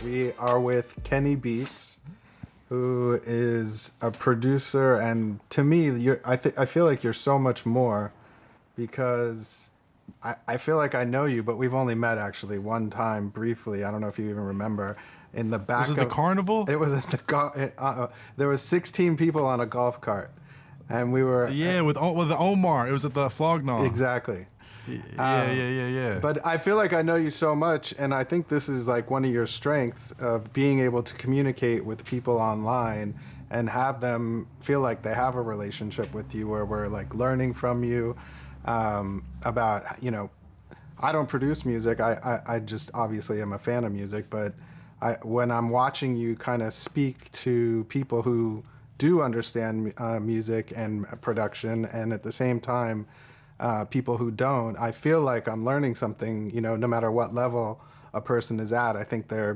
We are with Kenny Beats, who is a producer, and to me, I feel like you're so much more because I feel like I know you, but we've only met actually one time briefly. I don't know if you even remember. In the back Was it the carnival? It was at the there was 16 people on a golf cart, and we were with the Omar. It was at the Flognaw. Exactly. Yeah. But I feel like I know you so much, and I think this is like one of your strengths of being able to communicate with people online and have them feel like they have a relationship with you, where we're like learning from you about, I don't produce music. I just obviously am a fan of music, but when I'm watching you kind of speak to people who do understand music and production, and at the same time, people who don't, I feel like I'm learning something, no matter what level a person is at. I think they're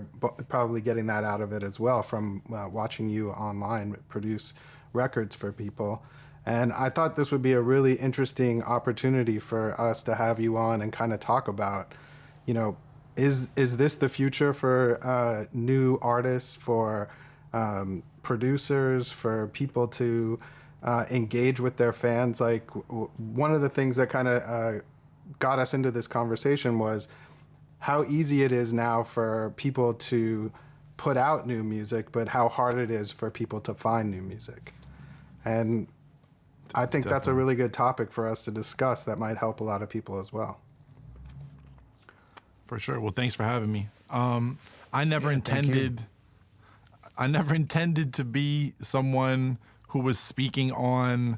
probably getting that out of it as well from watching you online produce records for people. And I thought this would be a really interesting opportunity for us to have you on and kind of talk about, is this the future for new artists, for producers, for people to engage with their fans? Like one of the things that kind of got us into this conversation was how easy it is now for people to put out new music, but how hard it is for people to find new music. And I think that's a really good topic for us to discuss that might help a lot of people as well. For sure. Well, thanks for having me. I never intended to be someone who was speaking on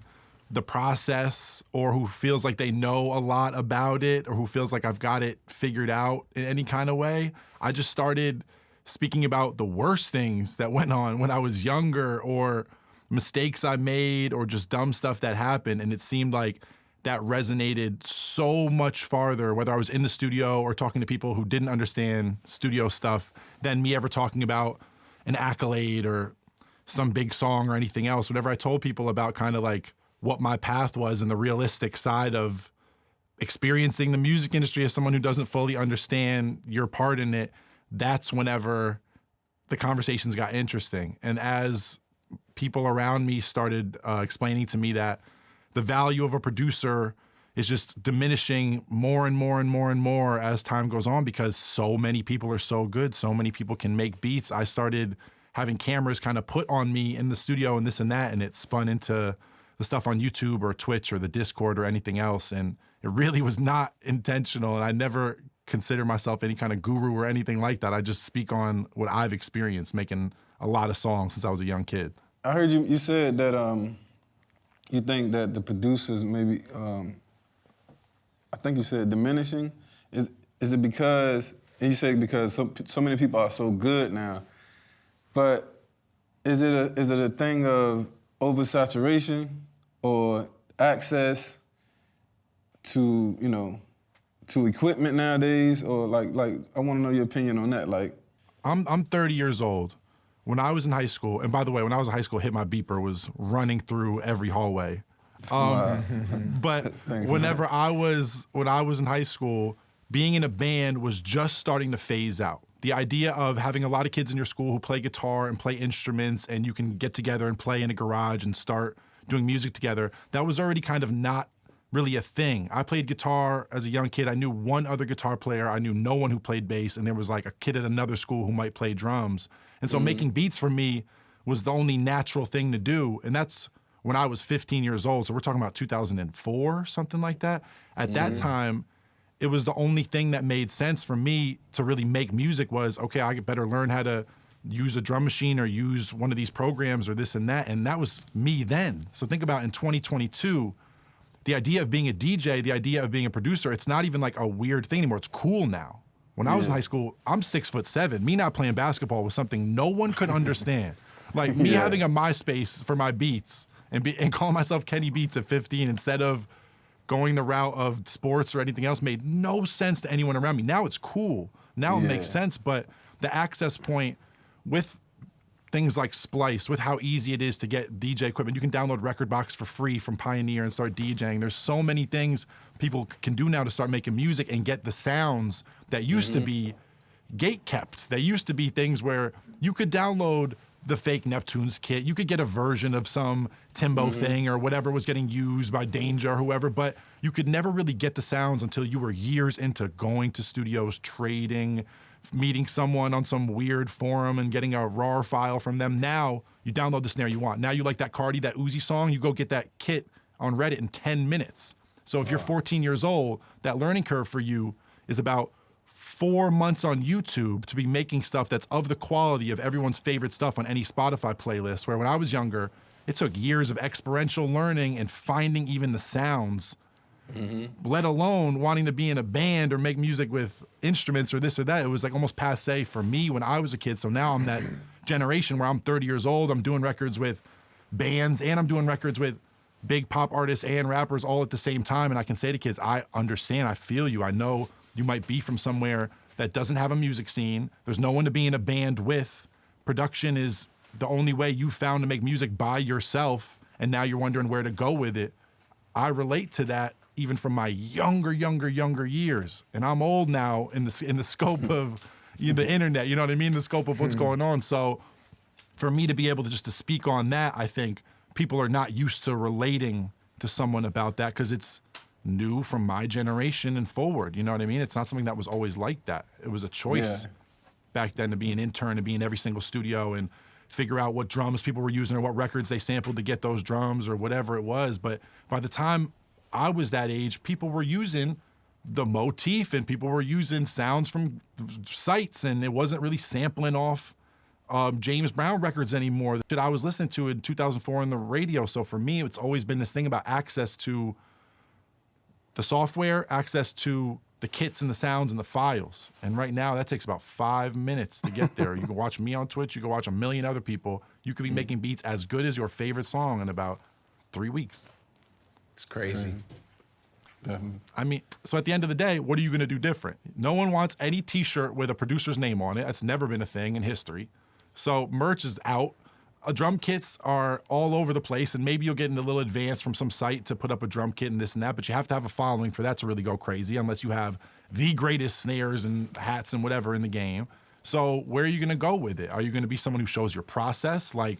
the process, or who feels like they know a lot about it, or who feels like I've got it figured out in any kind of way. I just started speaking about the worst things that went on when I was younger, or mistakes I made, or just dumb stuff that happened. And it seemed like that resonated so much farther, whether I was in the studio or talking to people who didn't understand studio stuff, than me ever talking about an accolade or some big song or anything else. Whenever I told people about kind of like what my path was and the realistic side of experiencing the music industry as someone who doesn't fully understand your part in it, that's whenever the conversations got interesting. And as people around me started explaining to me that the value of a producer is just diminishing more and more and more and more as time goes on, because so many people are so good, so many people can make beats. I started having cameras kind of put on me in the studio and this and that, and it spun into the stuff on YouTube or Twitch or the Discord or anything else. And it really was not intentional, and I never consider myself any kind of guru or anything like that. I just speak on what I've experienced making a lot of songs since I was a young kid. I heard you said that you think that the producers maybe, I think you said diminishing. Is it because, and you say because so many people are so good now, but is it a thing of oversaturation or access to, to equipment nowadays? Or like I want to know your opinion on that. Like, I'm 30 years old. When I was in high school, and by the way, when I was in high school, Hit My Beeper was running through every hallway. But Thanks, when I was in high school, being in a band was just starting to phase out. The idea of having a lot of kids in your school who play guitar and play instruments, and you can get together and play in a garage and start doing music together, that was already kind of not really a thing. I played guitar as a young kid. I knew one other guitar player. I knew no one who played bass, and there was like a kid at another school who might play drums. And so making beats for me was the only natural thing to do. And that's when I was 15 years old. So we're talking about 2004, something like that. At that time, it was the only thing that made sense for me to really make music was, okay, I better learn how to use a drum machine or use one of these programs or this and that. And that was me then. So think about in 2022, the idea of being a DJ, the idea of being a producer, it's not even like a weird thing anymore. It's cool now. When I was in high school, I'm 6'7". Me not playing basketball was something no one could understand. Like me having a MySpace for my beats and calling myself Kenny Beats at 15 instead of going the route of sports or anything else made no sense to anyone around me. Now it's cool. Now it makes sense, but the access point with things like Splice, with how easy it is to get DJ equipment. You can download Rekordbox for free from Pioneer and start DJing. There's so many things people can do now to start making music and get the sounds that used to be gate kept. They used to be things where you could download the fake Neptunes kit. You could get a version of some Timbo thing or whatever was getting used by Danger or whoever, but you could never really get the sounds until you were years into going to studios, trading, meeting someone on some weird forum and getting a RAR file from them. Now you download the snare you want. Now you like that Cardi, that Uzi song, you go get that kit on Reddit in 10 minutes. So if you're 14 years old, that learning curve for you is about 4 months on YouTube to be making stuff that's of the quality of everyone's favorite stuff on any Spotify playlist, where when I was younger, it took years of experiential learning and finding even the sounds, let alone wanting to be in a band or make music with instruments or this or that. It was like almost passe for me when I was a kid. So now I'm that generation where I'm 30 years old, I'm doing records with bands and I'm doing records with big pop artists and rappers all at the same time. And I can say to kids, I understand, I feel you. I know you might be from somewhere that doesn't have a music scene. There's no one to be in a band with. Production is the only way you found to make music by yourself. And now you're wondering where to go with it. I relate to that even from my younger years. And I'm old now in the scope of the internet, you know what I mean? The scope of what's going on. So for me to be able to just to speak on that, I think people are not used to relating to someone about that because it's new from my generation and forward. You know what I mean? It's not something that was always like that. It was a choice back then to be an intern and be in every single studio and figure out what drums people were using or what records they sampled to get those drums or whatever it was. But by the time I was that age, people were using the motif and people were using sounds from sites, and it wasn't really sampling off James Brown records anymore. The shit I was listening to in 2004 on the radio. So for me, it's always been this thing about access to the software, access to the kits and the sounds and the files. And right now, that takes about 5 minutes to get there. You can watch me on Twitch. You can watch a million other people. You could be making beats as good as your favorite song in about 3 weeks. It's crazy. Definitely. I mean, so at the end of the day, what are you going to do different? No one wants any T-shirt with a producer's name on it. That's never been a thing in history. So merch is out. Drum kits are all over the place, and maybe you'll get in a little advance from some site to put up a drum kit and this and that, but you have to have a following for that to really go crazy, unless you have the greatest snares and hats and whatever in the game. So where are you going to go with it? Are you going to be someone who shows your process, like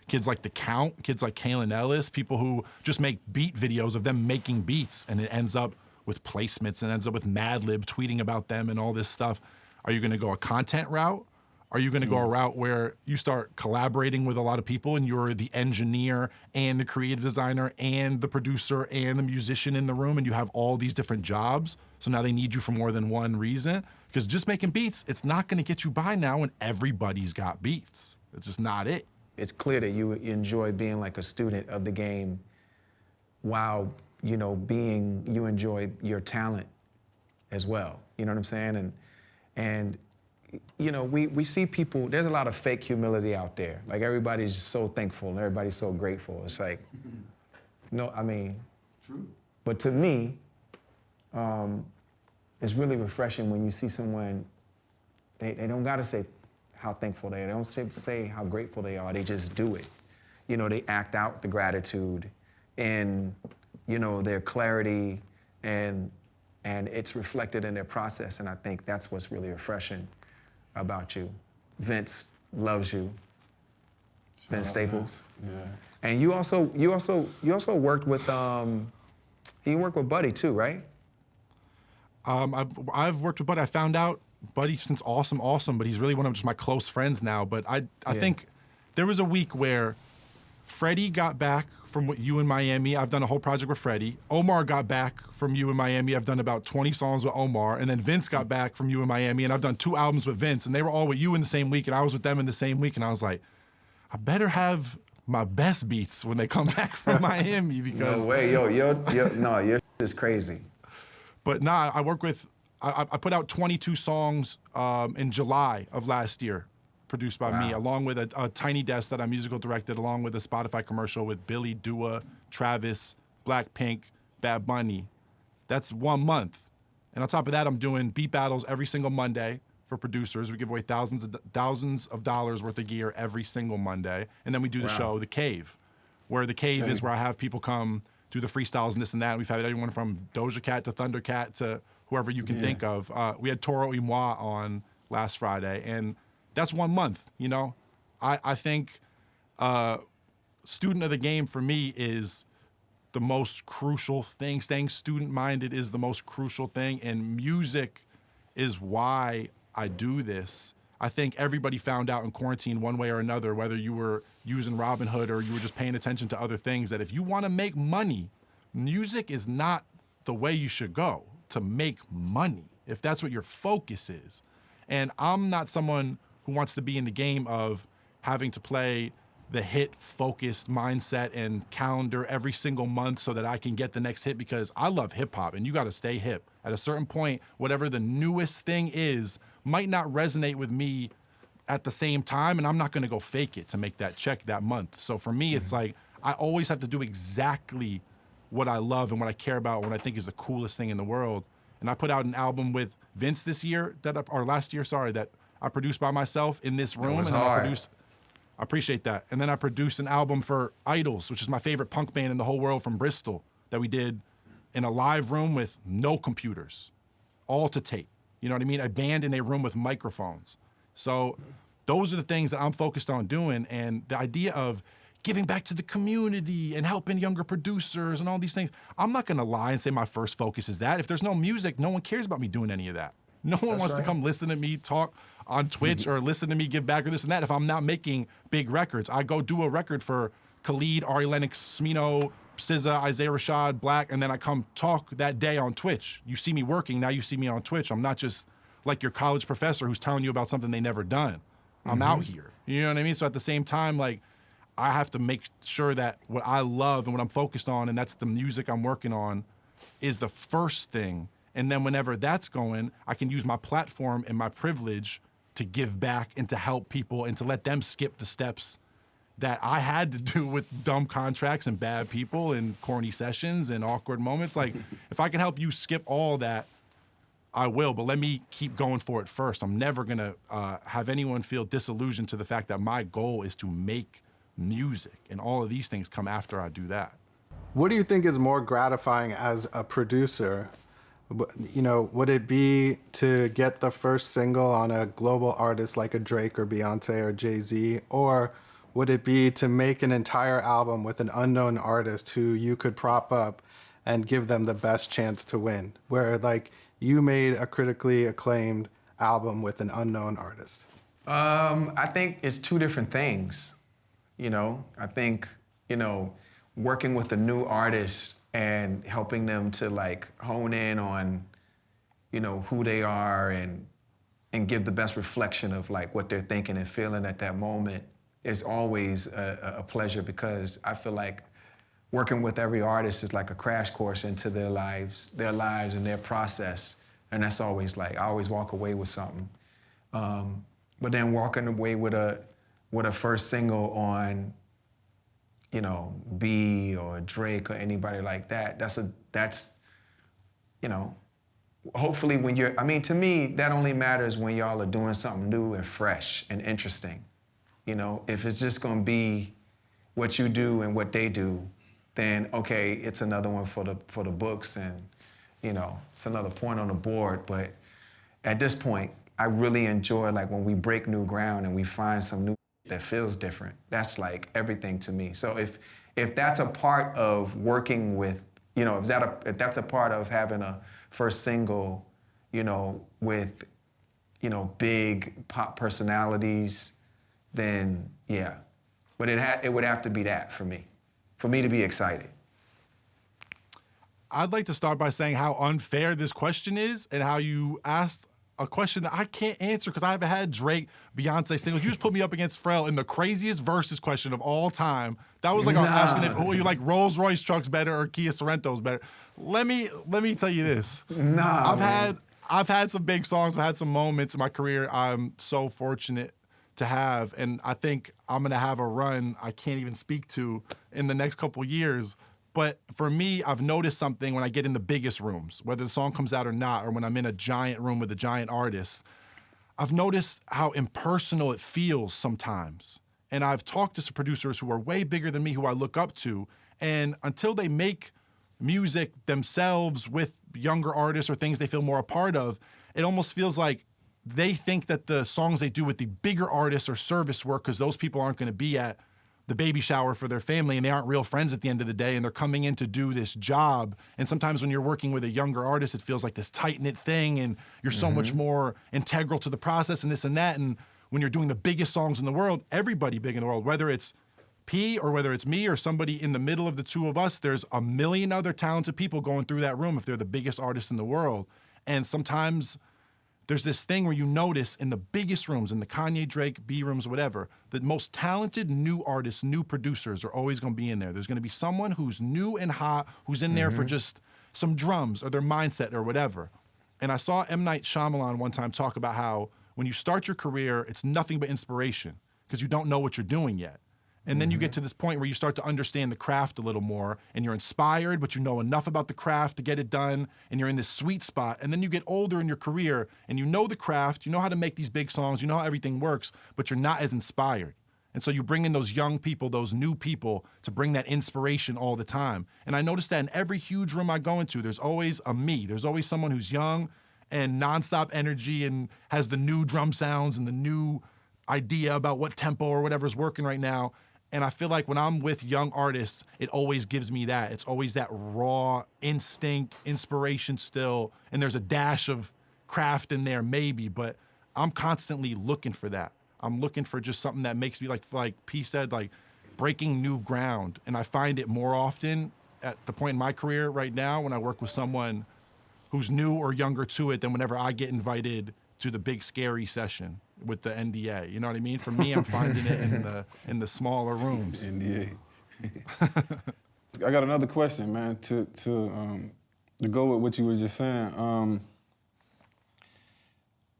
kids like The Count, kids like Kalen Ellis, people who just make beat videos of them making beats, and it ends up with placements and ends up with Madlib tweeting about them and all this stuff? Are you going to go a content route? Are you going to go a route where you start collaborating with a lot of people and you're the engineer and the creative designer and the producer and the musician in the room and you have all these different jobs? So now they need you for more than one reason? Because just making beats, it's not going to get you by now when everybody's got beats. It's just not it. It's clear that you enjoy being like a student of the game while, you enjoy your talent as well. You know what I'm saying? And we see people, there's a lot of fake humility out there. Like, everybody's just so thankful and everybody's so grateful. It's like, True. But to me, it's really refreshing when you see someone, they don't gotta say how thankful they are. They don't say how grateful they are, they just do it. They act out the gratitude and, their clarity and it's reflected in their process. And I think that's what's really refreshing about you. Vince loves you. Vince Staples. Yeah. And you also worked with you worked with Buddy too, right? I've worked with Buddy. I found out Buddy since awesome, but he's really one of just my close friends now. But I think there was a week where Freddie got back from you in Miami. I've done a whole project with Freddie. Omar got back from you in Miami. I've done about 20 songs with Omar. And then Vince got back from you in Miami, and I've done 2 albums with Vince. And they were all with you in the same week, and I was with them in the same week. And I was like, I better have my best beats when they come back from Miami because... No way, your shit is crazy. But nah, I put out 22 songs in July of last year, produced by me, along with a Tiny Desk that I musical directed, along with a Spotify commercial with Billy, Dua, Travis, Blackpink, Bad Bunny. That's 1 month. And on top of that, I'm doing beat battles every single Monday for producers. We give away thousands of dollars worth of gear every single Monday. And then we do the show, The Cave, where The Cave is where I have people come do the freestyles and this and that. We've had everyone from Doja Cat to Thundercat to whoever you can think of. We had Toro y Moi on last Friday, and that's 1 month, you know? I think student of the game for me is the most crucial thing. Staying student-minded is the most crucial thing, and music is why I do this. I think everybody found out in quarantine one way or another, whether you were using Robinhood or you were just paying attention to other things, that if you want to make money, music is not the way you should go to make money, if that's what your focus is. And I'm not someone who wants to be in the game of having to play the hit-focused mindset and calendar every single month so that I can get the next hit, because I love hip-hop, and you got to stay hip. At a certain point, whatever the newest thing is might not resonate with me at the same time, and I'm not going to go fake it to make that check that month. So for me, it's like I always have to do exactly what I love and what I care about, what I think is the coolest thing in the world. And I put out an album with Vince this year, or last year, sorry, that I produced by myself in this room. was And hard. I appreciate that. And then I produced an album for Idols, which is my favorite punk band in the whole world from Bristol, that we did in a live room with no computers, all to tape. You know what I mean? A band in a room with microphones. So those are the things that I'm focused on doing. And the idea of giving back to the community and helping younger producers and all these things, I'm not gonna lie and say my first focus is that. If there's no music, no one cares about me doing any of that. No one wants to come listen to me talk on Twitch or listen to me give back or this and that if I'm not making big records. I go do a record for Khalid, Ari Lennox, Smino, SZA, Isaiah Rashad, Black, and then I come talk that day on Twitch. You see me working, now you see me on Twitch. I'm not just like your college professor who's telling you about something they never done. I'm out here. You know what I mean? So at the same time, like, I have to make sure that what I love and what I'm focused on, and that's the music I'm working on, is the first thing. And then whenever that's going, I can use my platform and my privilege to give back and to help people and to let them skip the steps that I had to do with dumb contracts and bad people and corny sessions and awkward moments. Like, if I can help you skip all that, I will, but let me keep going for it first. I'm never gonna have anyone feel disillusioned to the fact that my goal is to make music, and all of these things come after I do that. What do you think is more gratifying as a producer? You know, would it be to get the first single on a global artist like a Drake or Beyonce or Jay-Z, or would it be to make an entire album with an unknown artist who you could prop up and give them the best chance to win, where like you made a critically acclaimed album with an unknown artist? I think it's two different things. You know, I think, you know, working with a new artist and helping them to like hone in on, you know, who they are and give the best reflection of like what they're thinking and feeling at that moment is always a pleasure, because I feel like working with every artist is like a crash course into their lives and their process. And that's always like, I always walk away with something. But then walking away with a first single on, you know, B or Drake or anybody like that, that's, you know, hopefully when you're, I mean, to me, that only matters when y'all are doing something new and fresh and interesting. You know, if it's just gonna be what you do and what they do, then okay, it's another one for the books, and, you know, it's another point on the board. But at this point, I really enjoy like when we break new ground and we find some new that feels different. That's like everything to me. So if that's a part of working with, you know, if that's a part of having a first single, you know, with, you know, big pop personalities, then yeah. But it would have to be that for me to be excited. I'd like to start by saying how unfair this question is and how you asked a question that I can't answer because I haven't had Drake, Beyonce singles. You just put me up against Pharrell in the craziest versus question of all time. That was like asking if you like Rolls Royce trucks better or Kia Sorrento's better. Let me tell you this. I've had some big songs. I've had some moments in my career I'm so fortunate to have, and I think I'm gonna have a run I can't even speak to in the next couple years. But for me, I've noticed something when I get in the biggest rooms, whether the song comes out or not, or when I'm in a giant room with a giant artist. I've noticed how impersonal it feels sometimes. And I've talked to some producers who are way bigger than me, who I look up to, and until they make music themselves with younger artists or things they feel more a part of, it almost feels like they think that the songs they do with the bigger artists are service work because those people aren't going to be at the baby shower for their family and they aren't real friends at the end of the day and they're coming in to do this job. And sometimes when you're working with a younger artist, it feels like this tight-knit thing and you're so much more integral to the process and this and that. And when you're doing the biggest songs in the world, everybody big in the world, whether it's P or whether it's me or somebody in the middle of the two of us, there's a million other talented people going through that room if they're the biggest artists in the world. And sometimes there's this thing where you notice in the biggest rooms, in the Kanye, Drake, B rooms, whatever, the most talented new artists, new producers are always going to be in there. There's going to be someone who's new and hot, who's in there for just some drums or their mindset or whatever. And I saw M. Night Shyamalan one time talk about how when you start your career, it's nothing but inspiration because you don't know what you're doing yet. And then you get to this point where you start to understand the craft a little more and you're inspired, but you know enough about the craft to get it done and you're in this sweet spot. And then you get older in your career and you know the craft, you know how to make these big songs, you know how everything works, but you're not as inspired. And so you bring in those young people, those new people to bring that inspiration all the time. And I noticed that in every huge room I go into, there's always a me. There's always someone who's young and nonstop energy and has the new drum sounds and the new idea about what tempo or whatever's working right now. And I feel like when I'm with young artists, it always gives me that. It's always that raw instinct, inspiration still, and there's a dash of craft in there maybe, but I'm constantly looking for that. I'm looking for just something that makes me, like P said, like breaking new ground. And I find it more often at the point in my career right now when I work with someone who's new or younger to it than whenever I get invited to the big scary session with the NDA. You know what I mean? For me, I'm finding it in the smaller rooms. NDA. I got another question, man, to go with what you were just saying.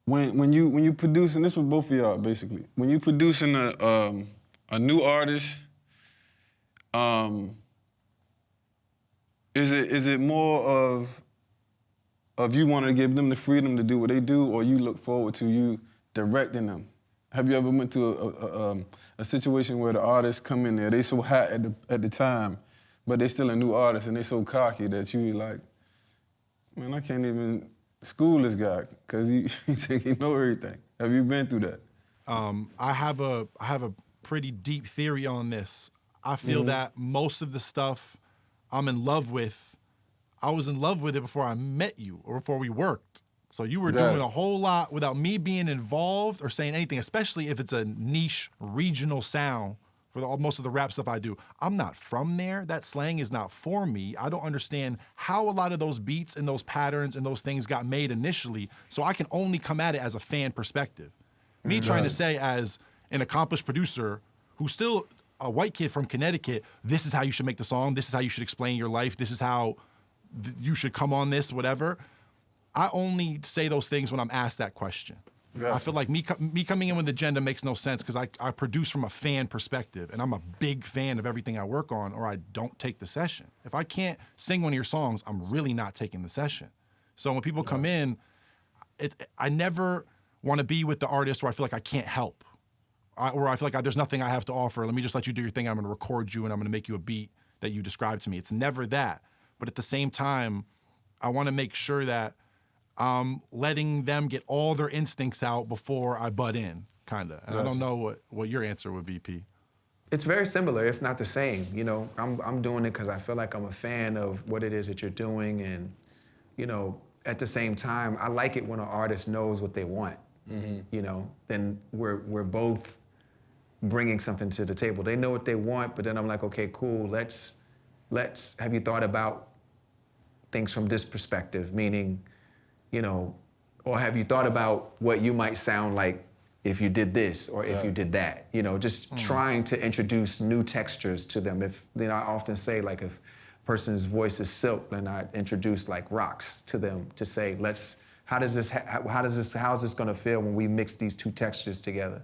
When you producing, this was both of y'all basically. When you producing a new artist, is it more of you wanting to give them the freedom to do what they do, or you look forward to you directing them? Have you ever went to a situation where the artists come in there, they so hot at the time, but they still a new artist and they so cocky that you like, man, I can't even school this guy because he think he know everything. Have you been through that? I have a pretty deep theory on this. I feel that most of the stuff I'm in love with, I was in love with it before I met you or before we worked. So you were doing a whole lot without me being involved or saying anything, especially if it's a niche regional sound for most of the rap stuff I do. I'm not from there. That slang is not for me. I don't understand how a lot of those beats and those patterns and those things got made initially. So I can only come at it as a fan perspective. Me trying to say as an accomplished producer who's still a white kid from Connecticut, this is how you should make the song. This is how you should explain your life. This is how you should come on this, whatever. I only say those things when I'm asked that question. I feel like me coming in with agenda makes no sense because I produce from a fan perspective, and I'm a big fan of everything I work on, or I don't take the session. If I can't sing one of your songs, I'm really not taking the session. So when people come in, I never want to be with the artist where I feel like I can't help, or I feel like there's nothing I have to offer. Let me just let you do your thing. I'm going to record you, and I'm going to make you a beat that you describe to me. It's never that. But at the same time, I want to make sure that I'm letting them get all their instincts out before I butt in, kind of. And I don't know what your answer would be, P. It's very similar, if not the same. You know, I'm doing it because I feel like I'm a fan of what it is that you're doing, and you know, at the same time, I like it when an artist knows what they want. You know, then we're both bringing something to the table. They know what they want, but then I'm like, okay, cool. Let's. Have you thought about things from this perspective? Meaning, you know, or have you thought about what you might sound like if you did this or if you did that? You know, just trying to introduce new textures to them. If, you know, I often say, like, if a person's voice is silk, then I introduce like rocks to them to say, how is this gonna feel when we mix these two textures together?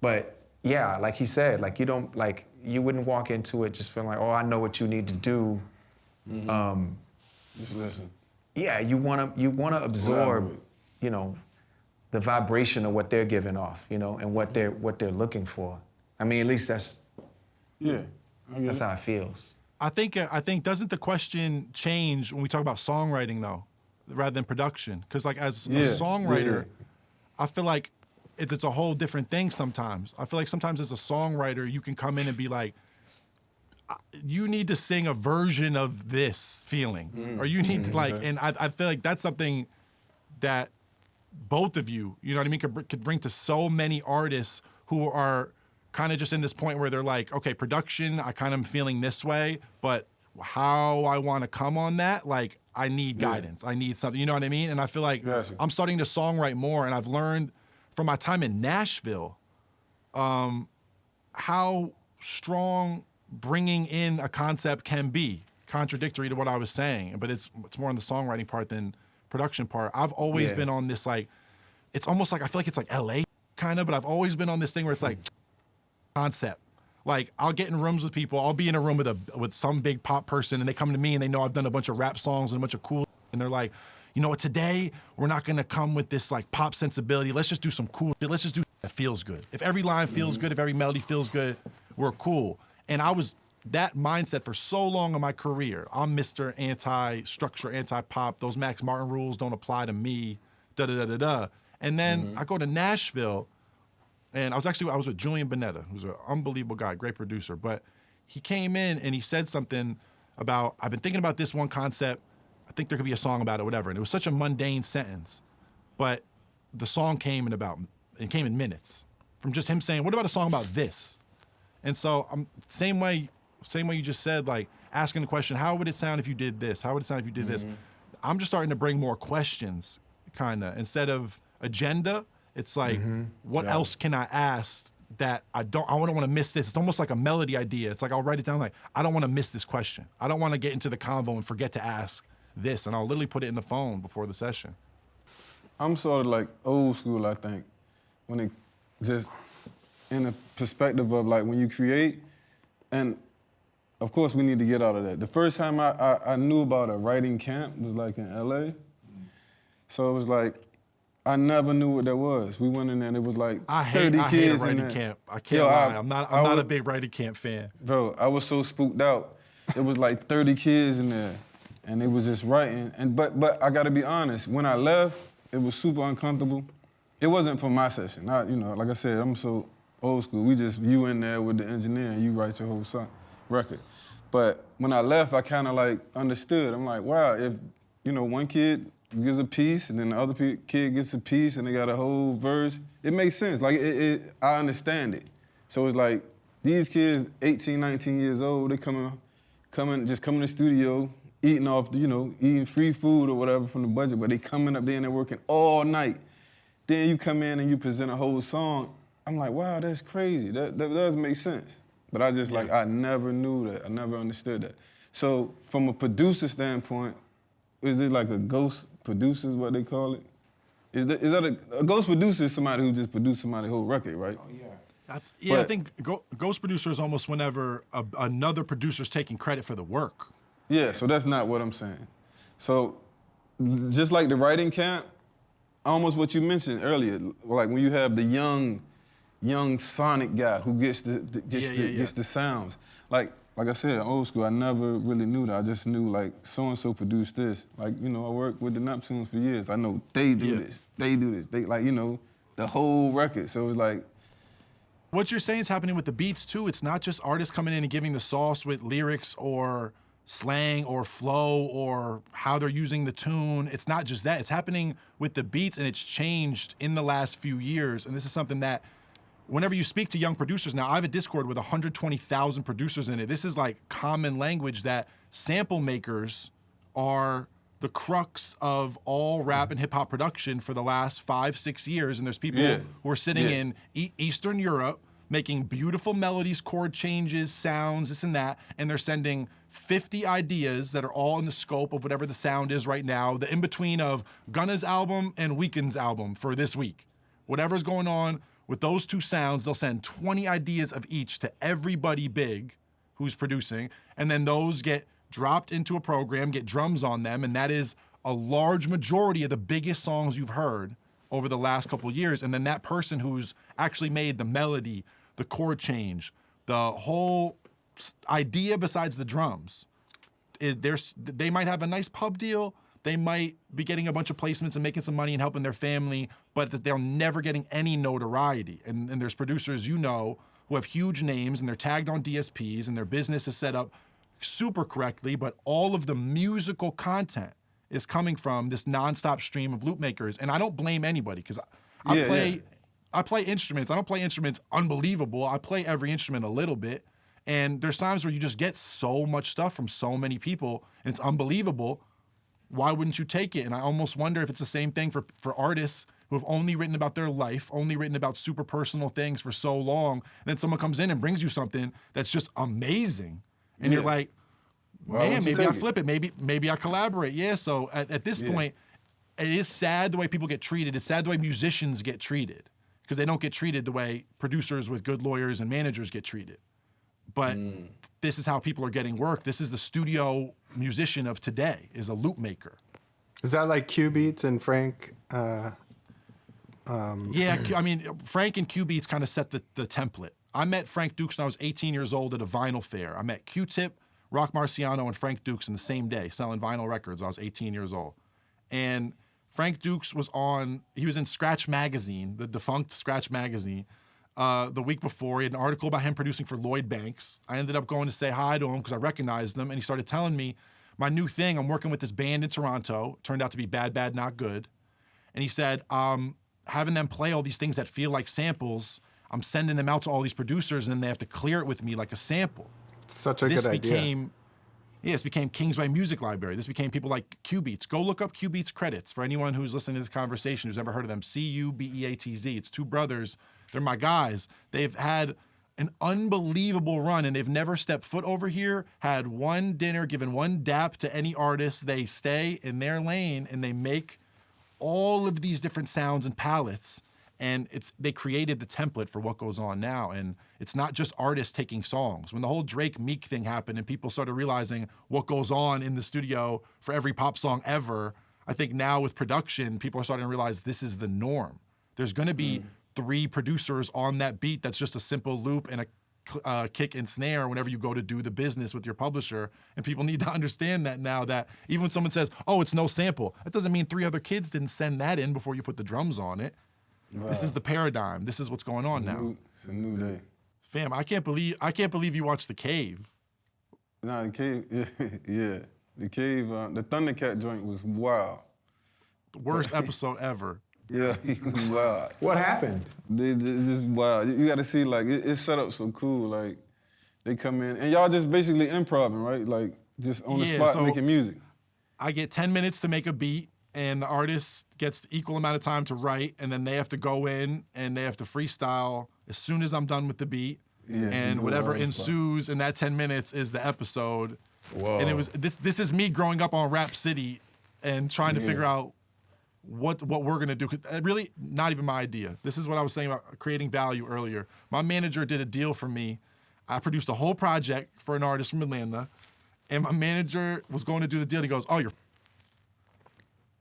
But yeah, like he said, like you wouldn't walk into it just feeling like, oh, I know what you need to do. Just listen. Yeah, you wanna absorb, you know, the vibration of what they're giving off, you know, and what they're looking for. I mean, at least that's that's how it feels. I think doesn't the question change when we talk about songwriting though? rather than production. Because like as a Yeah, songwriter, yeah. I feel like it's a whole different thing sometimes. I feel like sometimes as a songwriter, you can come in and be like, you need to sing a version of this feeling, or you need to like, and I feel like that's something that both of you, you know what I mean, could bring to so many artists who are kind of just in this point where they're like, okay, production, I kind of am feeling this way, but how I want to come on that, like I need guidance. I need something, you know what I mean? And I feel like Gotcha. I'm starting to songwrite more, and I've learned from my time in Nashville how strong bringing in a concept can be, contradictory to what I was saying, but it's more on the songwriting part than production part. I've always been on this like, it's almost like, I feel like it's like LA kind of, but I've always been on this thing where it's like concept. Like I'll get in rooms with people, I'll be in a room with some big pop person, and they come to me and they know I've done a bunch of rap songs and a bunch of cool, and they're like, you know what, today we're not gonna come with this like pop sensibility, let's just do some cool shit, let's just do that feels good. If every line feels good, if every melody feels good, we're cool. And I was that mindset for so long in my career. I'm Mr. Anti-structure, anti-pop. Those Max Martin rules don't apply to me, da-da-da-da-da. And then I go to Nashville, and I was with Julian Bonetta, who's an unbelievable guy, great producer. But he came in and he said something about, I've been thinking about this one concept. I think there could be a song about it, whatever. And it was such a mundane sentence. But the song came in minutes from just him saying, what about a song about this? And so same way you just said, like asking the question, how would it sound if you did this? How would it sound if you did this? I'm just starting to bring more questions, kind of. Instead of agenda, it's like, what else can I ask that I don't want to miss this? It's almost like a melody idea. It's like I'll write it down like, I don't want to miss this question. I don't want to get into the convo and forget to ask this. And I'll literally put it in the phone before the session. I'm sort of like old school, I think, when it just in the perspective of like when you create, and of course we need to get out of that. The first time I knew about a writing camp was like in LA. So it was like, I never knew what that was. We went in there and it was like 30 kids I hate a in writing there. camp. I can't lie. I'm not a big writing camp fan. Bro, I was so spooked out. It was like 30 kids in there, and they was just writing. But I gotta be honest, when I left, it was super uncomfortable. It wasn't for my session. Like I said, I'm so old school. You in there with the engineer and you write your whole record. But when I left, I kind of like understood. I'm like, wow, if one kid gets a piece and then the other kid gets a piece and they got a whole verse, it makes sense. Like I understand it. So it's like these kids, 18, 19 years old, they come in the studio, eating off, eating free food or whatever from the budget, but they coming up there and they're working all night. Then you come in and you present a whole song. I'm like, wow, that's crazy. That does make sense. But I never knew that. I never understood that. So from a producer standpoint, is it like a ghost producer is what they call it? Is that a ghost producer is somebody who just produced somebody's whole record, right? Oh, yeah. I think ghost producer is almost whenever another producer's taking credit for the work. Yeah, so that's not what I'm saying. So just like the writing camp, almost what you mentioned earlier, like when you have the young sonic guy who gets the sounds. Like I said, old school, I never really knew that. I just knew like so-and-so produced this. Like, I worked with the Neptunes for years. I know they do this, they do this. They the whole record. So it was like, what you're saying is happening with the beats too. It's not just artists coming in and giving the sauce with lyrics or slang or flow or how they're using the tune. It's not just that. It's happening with the beats, and it's changed in the last few years. And this is something that whenever you speak to young producers now, I have a Discord with 120,000 producers in it. This is like common language that sample makers are the crux of all rap and hip hop production for the last 5-6 years. And there's people who are sitting in Eastern Europe making beautiful melodies, chord changes, sounds, this and that, and they're sending 50 ideas that are all in the scope of whatever the sound is right now, the in-between of Gunna's album and Weeknd's album for this week. Whatever's going on with those two sounds, they'll send 20 ideas of each to everybody big who's producing, and then those get dropped into a program, get drums on them, and that is a large majority of the biggest songs you've heard over the last couple of years. And then that person who's actually made the melody, the chord change, the whole idea besides the drums, they might have a nice pub deal, they might be getting a bunch of placements and making some money and helping their family, but that they're never getting any notoriety. And there's producers, you know, who have huge names and they're tagged on DSPs and their business is set up super correctly, but all of the musical content is coming from this nonstop stream of loop makers. And I don't blame anybody because I play instruments. I don't play instruments unbelievable. I play every instrument a little bit. And there's times where you just get so much stuff from so many people and it's unbelievable. Why wouldn't you take it? And I almost wonder if it's the same thing for artists who have only written about their life, only written about super personal things for so long. And then someone comes in and brings you something that's just amazing. And you're like, man, maybe I flip it. Maybe I collaborate. Yeah, so at this point, it is sad the way people get treated. It's sad the way musicians get treated because they don't get treated the way producers with good lawyers and managers get treated. But this is how people are getting work. This is the studio musician of today, is a loop maker. Is that like Q Beats and Frank? Yeah, I mean, Frank and Q Beats kind of set the template. I met Frank Dukes when I was 18 years old at a vinyl fair. I met Q-Tip, Rock Marciano, and Frank Dukes in the same day, selling vinyl records. I was 18 years old. And Frank Dukes was in Scratch Magazine, the defunct Scratch Magazine, the week before. He had an article about him producing for Lloyd Banks. I ended up going to say hi to him because I recognized him, and he started telling me my new thing. I'm working with this band in Toronto. Turned out to be Bad, Bad, Not Good. And he said, having them play all these things that feel like samples, I'm sending them out to all these producers, and they have to clear it with me like a sample. Such a good idea. This became Kingsway Music Library. This became people like Q Beats. Go look up Q Beats credits for anyone who's listening to this conversation who's ever heard of them. Cubeatz. It's two brothers. They're my guys. They've had an unbelievable run, and they've never stepped foot over here, had one dinner, given one dap to any artist. They stay in their lane, and they make all of these different sounds and palettes. And they created the template for what goes on now. And it's not just artists taking songs. When the whole Drake Meek thing happened and people started realizing what goes on in the studio for every pop song ever, I think now with production, people are starting to realize this is the norm. There's gonna be 3 producers on that beat that's just a simple loop and a kick and snare whenever you go to do the business with your publisher. And people need to understand that now, that even when someone says, oh, it's no sample, that doesn't mean 3 other kids didn't send that in before you put the drums on it. Wow. This is the paradigm. This is what's going on now. It's a new day. Fam, I can't believe you watched The Cave. Nah, The Cave, yeah. The Cave, the Thundercat joint was wild. The worst episode ever. Yeah, he was wild. What happened? It's just wild. You gotta see, like, it's set up so cool. Like, they come in, and y'all just basically improvising, right? Like, just on the spot making music. I get 10 minutes to make a beat, and the artist gets the equal amount of time to write, and then they have to go in and they have to freestyle as soon as I'm done with the beat. Yeah, and whatever ensues in that 10 minutes is the episode. Whoa. And it was this is me growing up on Rap City and trying to figure out what we're gonna do. Really, not even my idea. This is what I was saying about creating value earlier. My manager did a deal for me. I produced a whole project for an artist from Atlanta, and my manager was going to do the deal. He goes, "Oh, you're."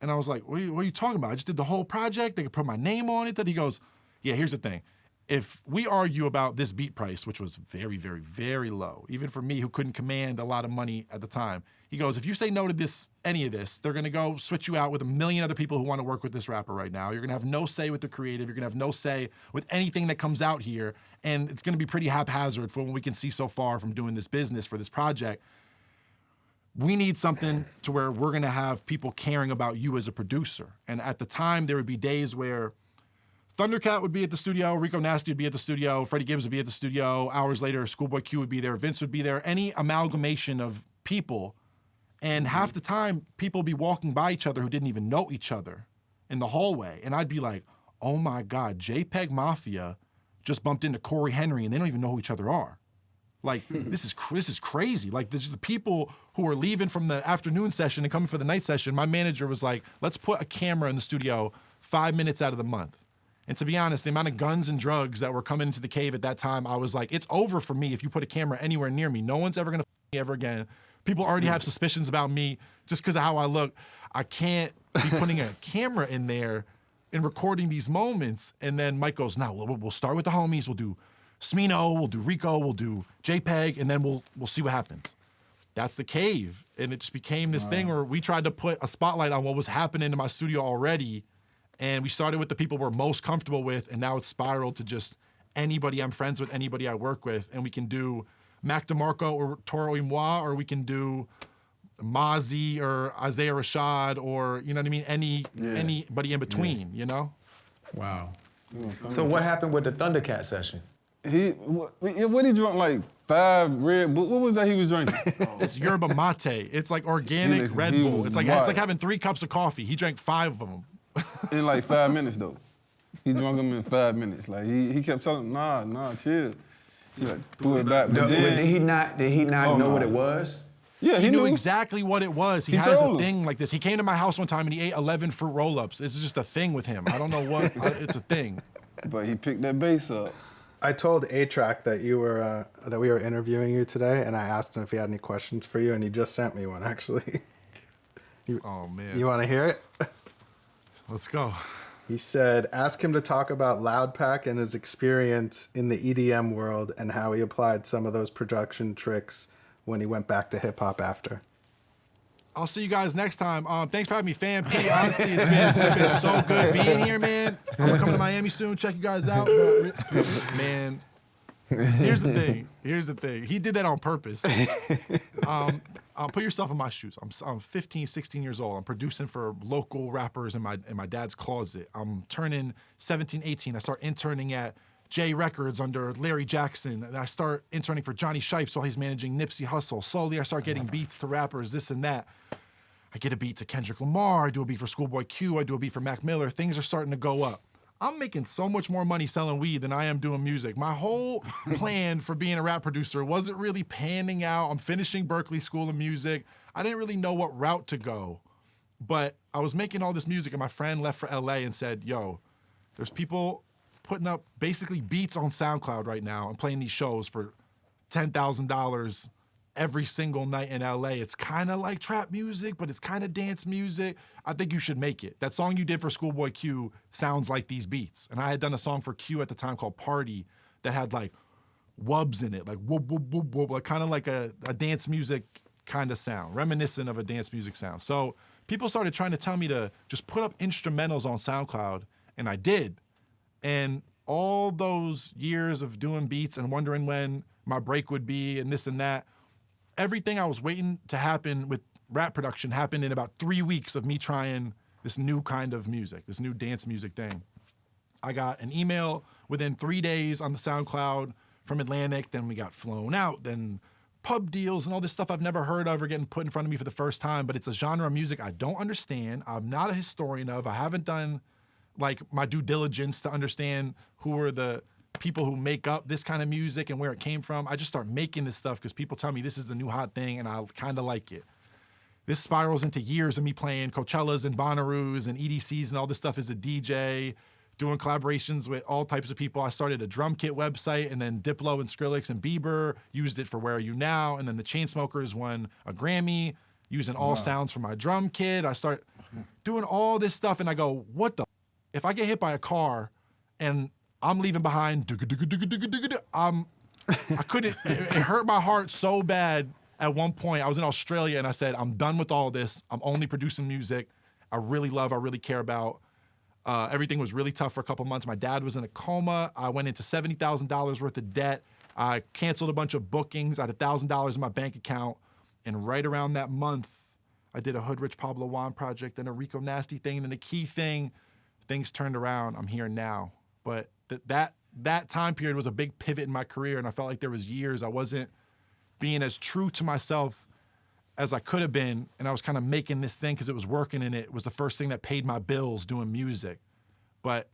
And I was like, what are you talking about? I just did the whole project. They could put my name on it. Then he goes, yeah, here's the thing. If we argue about this beat price, which was very, very, very low, even for me who couldn't command a lot of money at the time, he goes, if you say no to any of this, they're gonna go switch you out with 1 million other people who wanna work with this rapper right now. You're gonna have no say with the creative. You're gonna have no say with anything that comes out here. And it's gonna be pretty haphazard for what we can see so far from doing this business for this project. We need something to where we're gonna have people caring about you as a producer. And at the time, there would be days where Thundercat would be at the studio, Rico Nasty would be at the studio, Freddie Gibbs would be at the studio, hours later, Schoolboy Q would be there, Vince would be there, any amalgamation of people. And half the time, people would be walking by each other who didn't even know each other in the hallway. And I'd be like, oh my God, JPEG Mafia just bumped into Corey Henry and they don't even know who each other are. Like, this is crazy. Like, there's the people who are leaving from the afternoon session and coming for the night session. My manager was like, let's put a camera in the studio 5 minutes out of the month. And to be honest, the amount of guns and drugs that were coming into the cave at that time, I was like, it's over for me if you put a camera anywhere near me. No one's ever gonna f me ever again. People already have suspicions about me just because of how I look. I can't be putting a camera in there and recording these moments. And then Mike goes, no, we'll start with the homies. We'll do Smino, we'll do Rico, we'll do JPEG, and then we'll see what happens. that's the cave. And it just became this thing where we tried to put a spotlight on what was happening in my studio already. And we started with the people we're most comfortable with, and now it's spiraled to just anybody I'm friends with, anybody I work with. And we can do Mac DeMarco or Toro y Moi, or we can do Mozzie or Isaiah Rashad, or, you know what I mean? Anybody in between, you know? Wow. So what happened with the Thundercat session? What he drunk, like 5 Red Bull? What was that he was drinking? It's yerba mate. It's like organic Red Bull. It's like having 3 cups of coffee. He drank 5 of them. In like 5 minutes though. He drunk them in 5 minutes. Like he kept telling him, nah, chill. He like threw it back. But did he not know what it was? Yeah, He knew knew exactly what it was. He has a thing like this. He came to my house one time and he ate 11 fruit roll-ups. This is just a thing with him. I don't know what, it's a thing. But he picked that bass up. I told A-Track that you were that we were interviewing you today, and I asked him if he had any questions for you, and he just sent me one actually. Oh man. You want to hear it? Let's go. He said, ask him to talk about Loudpack and his experience in the EDM world and how he applied some of those production tricks when he went back to hip hop after. I'll see you guys next time. Thanks for having me, Fam P. Honestly, it's been so good being here, man. I'm gonna come to Miami soon, check you guys out. Man, here's the thing. He did that on purpose. Put yourself in my shoes. I'm 15, 16 years old. I'm producing for local rappers in my dad's closet. I'm turning 17, 18. I start interning at J Records under Larry Jackson. And I start interning for Johnny Shipes while he's managing Nipsey Hussle. Slowly, I start getting beats to rappers, this and that. I get a beat to Kendrick Lamar. I do a beat for Schoolboy Q. I do a beat for Mac Miller. Things are starting to go up. I'm making so much more money selling weed than I am doing music. My whole plan for being a rap producer wasn't really panning out. I'm finishing Berklee School of Music. I didn't really know what route to go. But I was making all this music, and my friend left for LA and said, yo, there's people putting up basically beats on SoundCloud right now and playing these shows for $10,000 every single night in LA. It's kind of like trap music, but it's kind of dance music. I think you should make it. That song you did for Schoolboy Q sounds like these beats. And I had done a song for Q at the time called Party that had like wubs in it, like whoop, whoop, whoop, whoop, like kind of like a dance music kind of sound, reminiscent of a dance music sound. So people started trying to tell me to just put up instrumentals on SoundCloud, and I did. And all those years of doing beats and wondering when my break would be and this and that, everything I was waiting to happen with rap production happened in about 3 weeks of me trying this new kind of music, this new dance music thing. I got an email within 3 days on the SoundCloud from Atlantic, then we got flown out, then pub deals and all this stuff I've never heard of are getting put in front of me for the first time, but it's a genre of music I don't understand. I'm not a historian of. I haven't done like my due diligence to understand who are the people who make up this kind of music and where it came from. I just start making this stuff because people tell me this is the new hot thing and I kind of like it. This spirals into years of me playing Coachellas and Bonnaroos and EDCs and all this stuff as a DJ, doing collaborations with all types of people. I started a drum kit website, and then Diplo and Skrillex and Bieber used it for Where Are You Now, and then the Chainsmokers won a Grammy using all sounds from my drum kit. I start doing all this stuff and I go, what the if I get hit by a car and I'm leaving behind, I couldn't, it hurt my heart so bad at one point. I was in Australia and I said, I'm done with all this. I'm only producing music I really care about. Everything was really tough for a couple months. My dad was in a coma. I went into $70,000 worth of debt. I canceled a bunch of bookings. I had $1,000 in my bank account. And right around that month, I did a Hood Rich Pablo Juan project, then a Rico Nasty thing, and then the key thing, things turned around. I'm here now. But that time period was a big pivot in my career, and I felt like there was years I wasn't being as true to myself as I could have been, and I was kind of making this thing because it was working, and it was the first thing that paid my bills doing music. But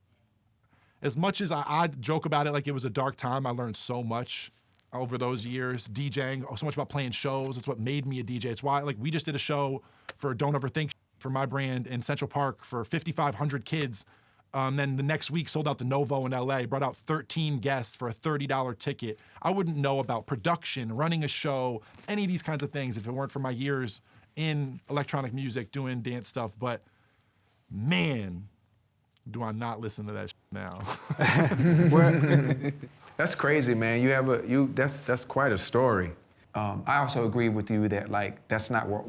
as much as I joke about it like it was a dark time, I learned so much over those years, DJing, so much about playing shows. It's what made me a DJ. It's why, like, we just did a show for Don't Overthink for my brand in Central Park for 5,500 kids. Then the next week sold out the Novo in LA, brought out 13 guests for a $30 ticket. I wouldn't know about production, running a show, any of these kinds of things if it weren't for my years in electronic music, doing dance stuff. But man, do I not listen to that now. That's crazy, man. That's quite a story. I also agree with you that like that's not where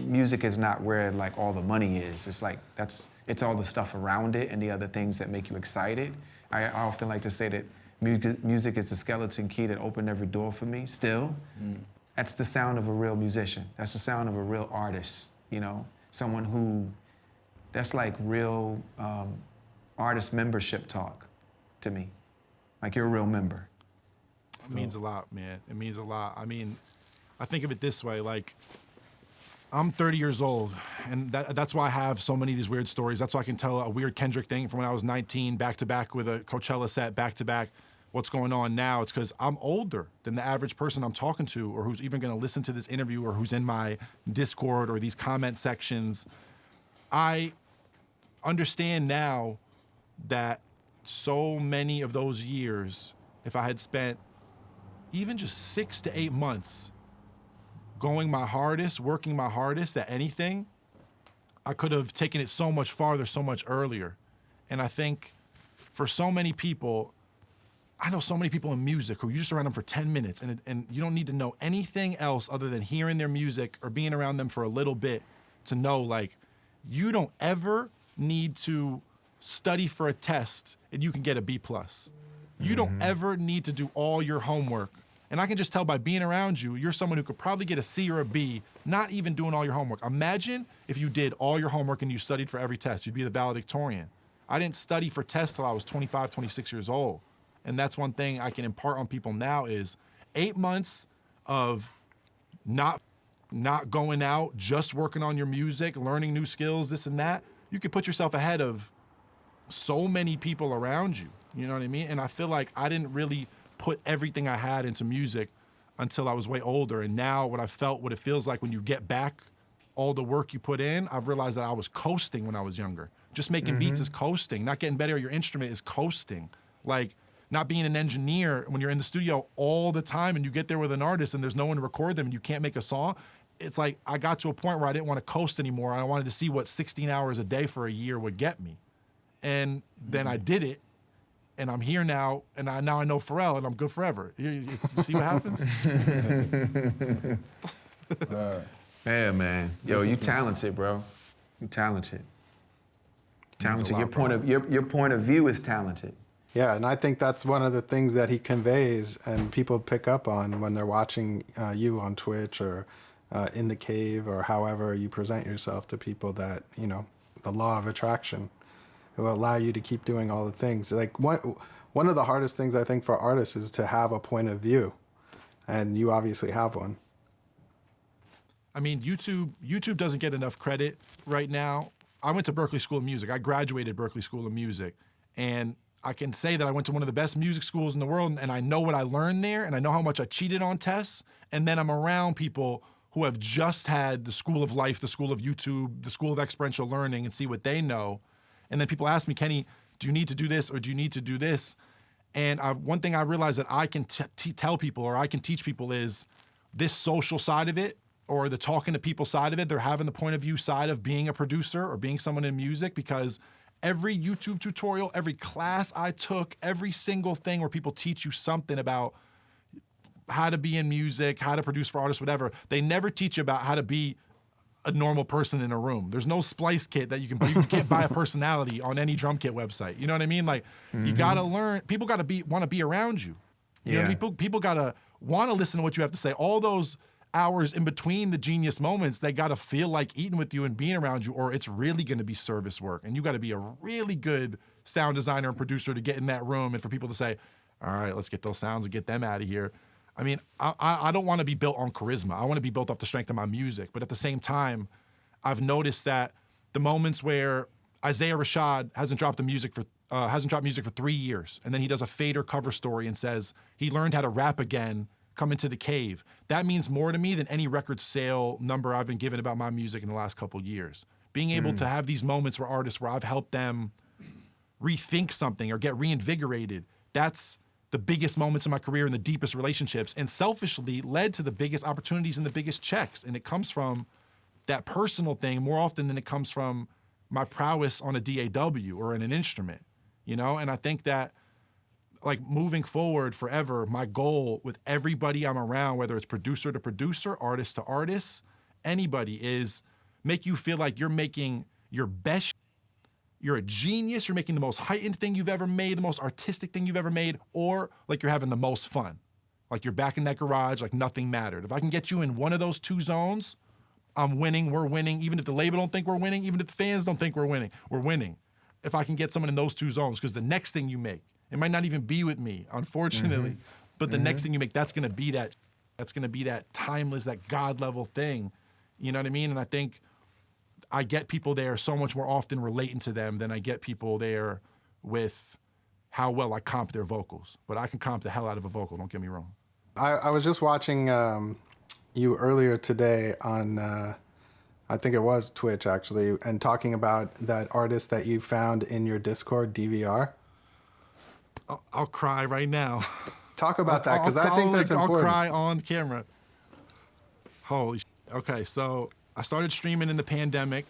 music is not where like all the money is. It's like it's all the stuff around it and the other things that make you excited. I often like to say that music is the skeleton key that opened every door for me. Still, that's the sound of a real musician. That's the sound of a real artist. You know, someone who that's like real artist membership talk to me. Like you're a real member. It means a lot, man. It means a lot. I mean, I think of it this way, like, I'm 30 years old, and that's why I have so many of these weird stories. That's why I can tell a weird Kendrick thing from when I was 19, back-to-back with a Coachella set, back-to-back. What's going on now? It's because I'm older than the average person I'm talking to or who's even going to listen to this interview or who's in my Discord or these comment sections. I understand now that so many of those years, if I had spent even just 6 to 8 months going my hardest, working my hardest at anything, I could have taken it so much farther, so much earlier. And I think for so many people, I know so many people in music who you just around them for 10 minutes and you don't need to know anything else other than hearing their music or being around them for a little bit to know, like, you don't ever need to study for a test and you can get a B+. You don't ever need to do all your homework. And I can just tell by being around you, you're someone who could probably get a C or a B, not even doing all your homework. Imagine if you did all your homework and you studied for every test. You'd be the valedictorian. I didn't study for tests till I was 25, 26 years old. And that's one thing I can impart on people now is 8 months of not going out, just working on your music, learning new skills, this and that. You could put yourself ahead of so many people around you. You know what I mean? And I feel like I didn't really put everything I had into music until I was way older. And now what it feels like when you get back all the work you put in, I've realized that I was coasting when I was younger. Just making beats is coasting. Not getting better at your instrument is coasting. Like not being an engineer when you're in the studio all the time and you get there with an artist and there's no one to record them and you can't make a song. It's like I got to a point where I didn't want to coast anymore. I wanted to see what 16 hours a day for a year would get me. And then I did it. And I'm here now, and now I know Pharrell, and I'm good forever. You see what happens? Yeah, man. Yo, you talented, bro. You talented. Talented. Your point of view is talented. Yeah, and I think that's one of the things that he conveys and people pick up on when they're watching you on Twitch or in the cave or however you present yourself to people, that, you know, the law of attraction. It will allow you to keep doing all the things. Like one of the hardest things I think for artists is to have a point of view, and you obviously have one. I mean, YouTube doesn't get enough credit right now. I went to Berklee School of Music. I graduated Berklee School of Music, and I can say that I went to one of the best music schools in the world, and I know what I learned there, and I know how much I cheated on tests, and then I'm around people who have just had the school of life, the school of YouTube, the school of experiential learning, and see what they know. And then people ask me, Kenny, do you need to do this or do you need to do this? And one thing I realized that I can tell people or I can teach people is this social side of it or the talking to people side of it. They're having the point of view side of being a producer or being someone in music, because every YouTube tutorial, every class I took, every single thing where people teach you something about how to be in music, how to produce for artists, whatever, they never teach you about how to be a normal person in a room. There's no splice kit that you can't buy a personality on any drum kit website. You know what I mean? Like you gotta learn, people gotta want to be around you. You know, people gotta want to listen to what you have to say. All those hours in between the genius moments, they gotta feel like eating with you and being around you, or it's really gonna be service work. And you gotta be a really good sound designer and producer to get in that room and for people to say, all right, let's get those sounds and get them out of here. I mean, I don't want to be built on charisma. I want to be built off the strength of my music. But at the same time, I've noticed that the moments where Isaiah Rashad hasn't dropped music for 3 years, and then he does a Fader cover story and says he learned how to rap again, come into the cave. That means more to me than any record sale number I've been given about my music in the last couple years. Being able to have these moments where artists, where I've helped them rethink something or get reinvigorated, that's the biggest moments in my career and the deepest relationships, and selfishly led to the biggest opportunities and the biggest checks. And it comes from that personal thing more often than it comes from my prowess on a DAW or in an instrument, you know? And I think that like moving forward forever, my goal with everybody I'm around, whether it's producer to producer, artist to artist, anybody, is make you feel like you're making your best. You're a genius. You're making the most heightened thing you've ever made, the most artistic thing you've ever made, or like you're having the most fun. Like you're back in that garage, like nothing mattered. If I can get you in one of those two zones, I'm winning, we're winning. Even if the label don't think we're winning, even if the fans don't think we're winning. If I can get someone in those two zones, because the next thing you make, it might not even be with me, unfortunately, but the next thing you make, that's gonna be that timeless, that God level thing. You know what I mean? And I think I get people there so much more often relating to them than I get people there with how well I comp their vocals. But I can comp the hell out of a vocal, don't get me wrong. I was just watching you earlier today on, I think it was Twitch actually, and talking about that artist that you found in your Discord, DVR. I'll cry right now. Talk about that, because I think that's important. I'll cry on camera. Holy shit. Okay, so I started streaming in the pandemic.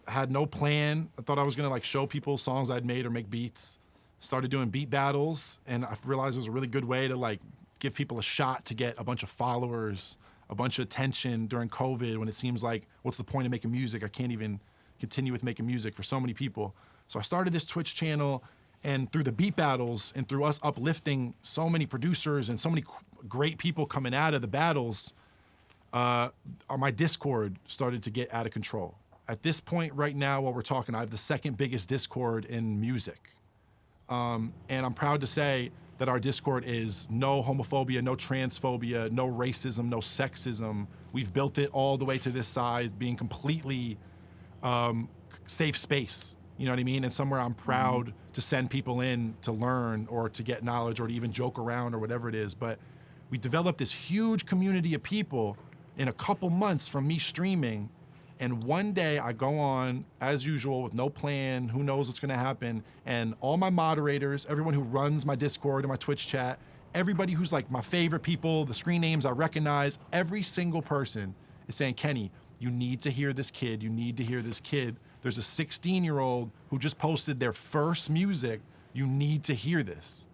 I had no plan. I thought I was gonna like show people songs I'd made or make beats. Started doing beat battles, and I realized it was a really good way to like give people a shot to get a bunch of followers, a bunch of attention during COVID, when it seems like, what's the point of making music? I can't even continue with making music for so many people. So I started this Twitch channel, and through the beat battles and through us uplifting so many producers and so many great people coming out of the battles, my Discord started to get out of control. At this point right now, while we're talking, I have the second biggest Discord in music. And I'm proud to say that our Discord is no homophobia, no transphobia, no racism, no sexism. We've built it all the way to this size, being completely safe space. You know what I mean? And somewhere I'm proud to send people in to learn or to get knowledge or to even joke around or whatever it is. But we developed this huge community of people in a couple months from me streaming. And one day I go on, as usual, with no plan, who knows what's gonna happen, and all my moderators, everyone who runs my Discord and my Twitch chat, everybody who's like my favorite people, the screen names I recognize, every single person is saying, Kenny, you need to hear this kid, you need to hear this kid. There's a 16-year-old who just posted their first music, you need to hear this.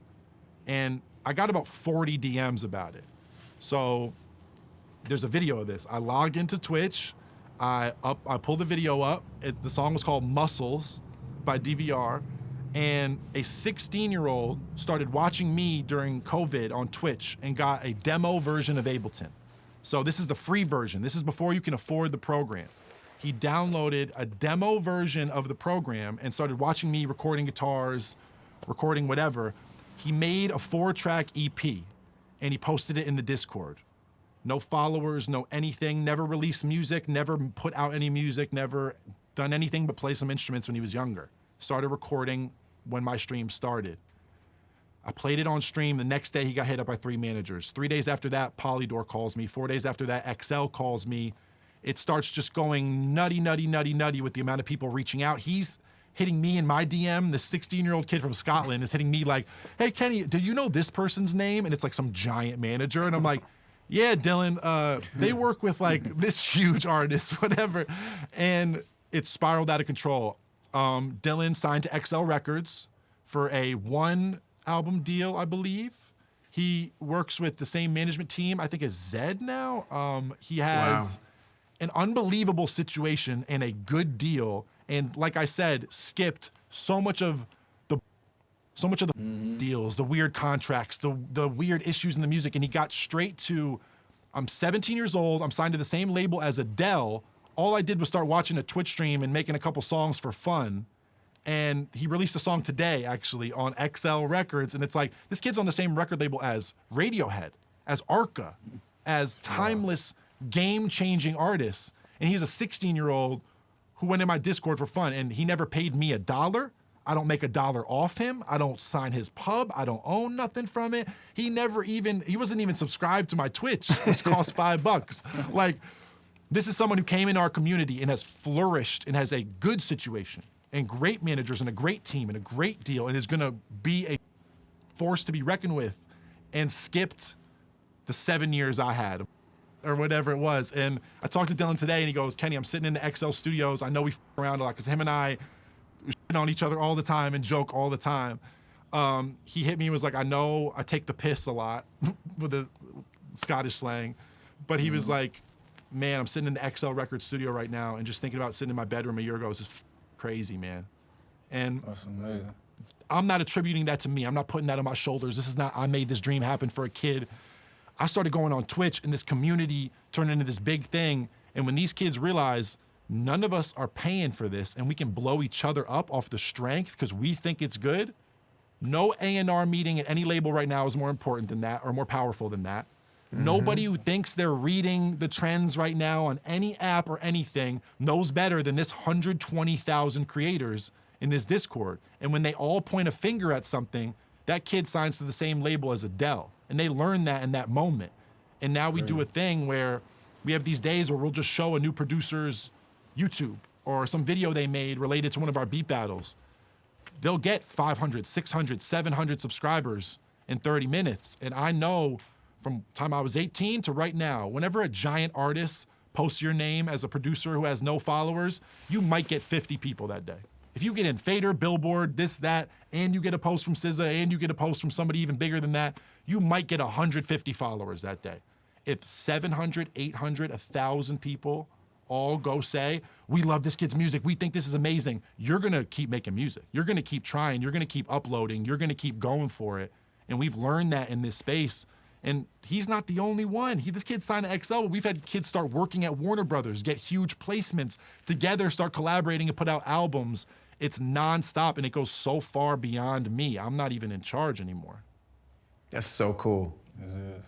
And I got about 40 DMs about it. So there's a video of this. I logged into Twitch, I pulled the video up. The song was called Muscles by DVR, and a 16-year-old started watching me during COVID on Twitch and got a demo version of Ableton. So this is the free version. This is before you can afford the program. He downloaded a demo version of the program and started watching me recording guitars, recording whatever. He made a 4-track EP, and he posted it in the Discord. No followers, no anything, never released music, never put out any music, never done anything but play some instruments when he was younger. Started recording when my stream started. I played it on stream. The next day he got hit up by 3 managers. 3 days after that, Polydor calls me. 4 days after that, XL calls me. It starts just going nutty with the amount of people reaching out. He's hitting me in my DM. The 16-year-old kid from Scotland is hitting me like, hey, Kenny, do you know this person's name? And it's like some giant manager. And I'm like, yeah, Dylan, they work with like this huge artist, whatever. And it spiraled out of control. Dylan signed to XL Records for a 1-album deal, I believe. He works with the same management team, I think, as Zed now. He has an unbelievable situation and a good deal. And like I said, skipped so much of the deals, the weird contracts, the weird issues in the music, and he got straight to, I'm 17 years old, I'm signed to the same label as Adele. All I did was start watching a Twitch stream and making a couple songs for fun. And he released a song today, actually, on XL Records, and it's like, this kid's on the same record label as Radiohead, as Arca, as timeless, game-changing artists. And he's a 16-year-old who went in my Discord for fun, and he never paid me $1. I don't make $1 off him. I don't sign his pub. I don't own nothing from it. He wasn't even subscribed to my Twitch, which costs $5. Like, this is someone who came in our community and has flourished and has a good situation and great managers and a great team and a great deal and is gonna be a force to be reckoned with, and skipped the 7 years I had or whatever it was. And I talked to Dylan today and he goes, Kenny, I'm sitting in the XL studios. I know we around a lot because him and I shit on each other all the time and joke all the time. He hit me and was like, I know I take the piss a lot with the Scottish slang, but he was like, man, I'm sitting in the XL Records studio right now and just thinking about sitting in my bedroom a year ago is just crazy, man. And That's amazing. I'm not attributing that to me. I'm not putting that on my shoulders. This is not, I made this dream happen for a kid. I started going on Twitch and this community turned into this big thing. And when these kids realize none of us are paying for this and we can blow each other up off the strength because we think it's good, no A&R meeting at any label right now is more important than that or more powerful than that. Nobody who thinks they're reading the trends right now on any app or anything knows better than this 120,000 creators in this Discord. And when they all point a finger at something, that kid signs to the same label as Adele. And they learn that in that moment. And now we do a thing where we have these days where we'll just show a new producer's YouTube or some video they made related to one of our beat battles. They'll get 500, 600, 700 subscribers in 30 minutes. And I know from the time I was 18 to right now, whenever a giant artist posts your name as a producer who has no followers, you might get 50 people that day. If you get in Fader, Billboard, this, that, and you get a post from SZA, and you get a post from somebody even bigger than that, you might get 150 followers that day. If 700, 800, 1,000 people all go say, we love this kid's music, we think this is amazing, you're gonna keep making music. You're gonna keep trying, you're gonna keep uploading, you're gonna keep going for it. And we've learned that in this space. And he's not the only one. This kid signed to XL, but we've had kids start working at Warner Brothers, get huge placements, together start collaborating and put out albums. It's nonstop, and it goes so far beyond me. I'm not even in charge anymore. That's so cool. It is.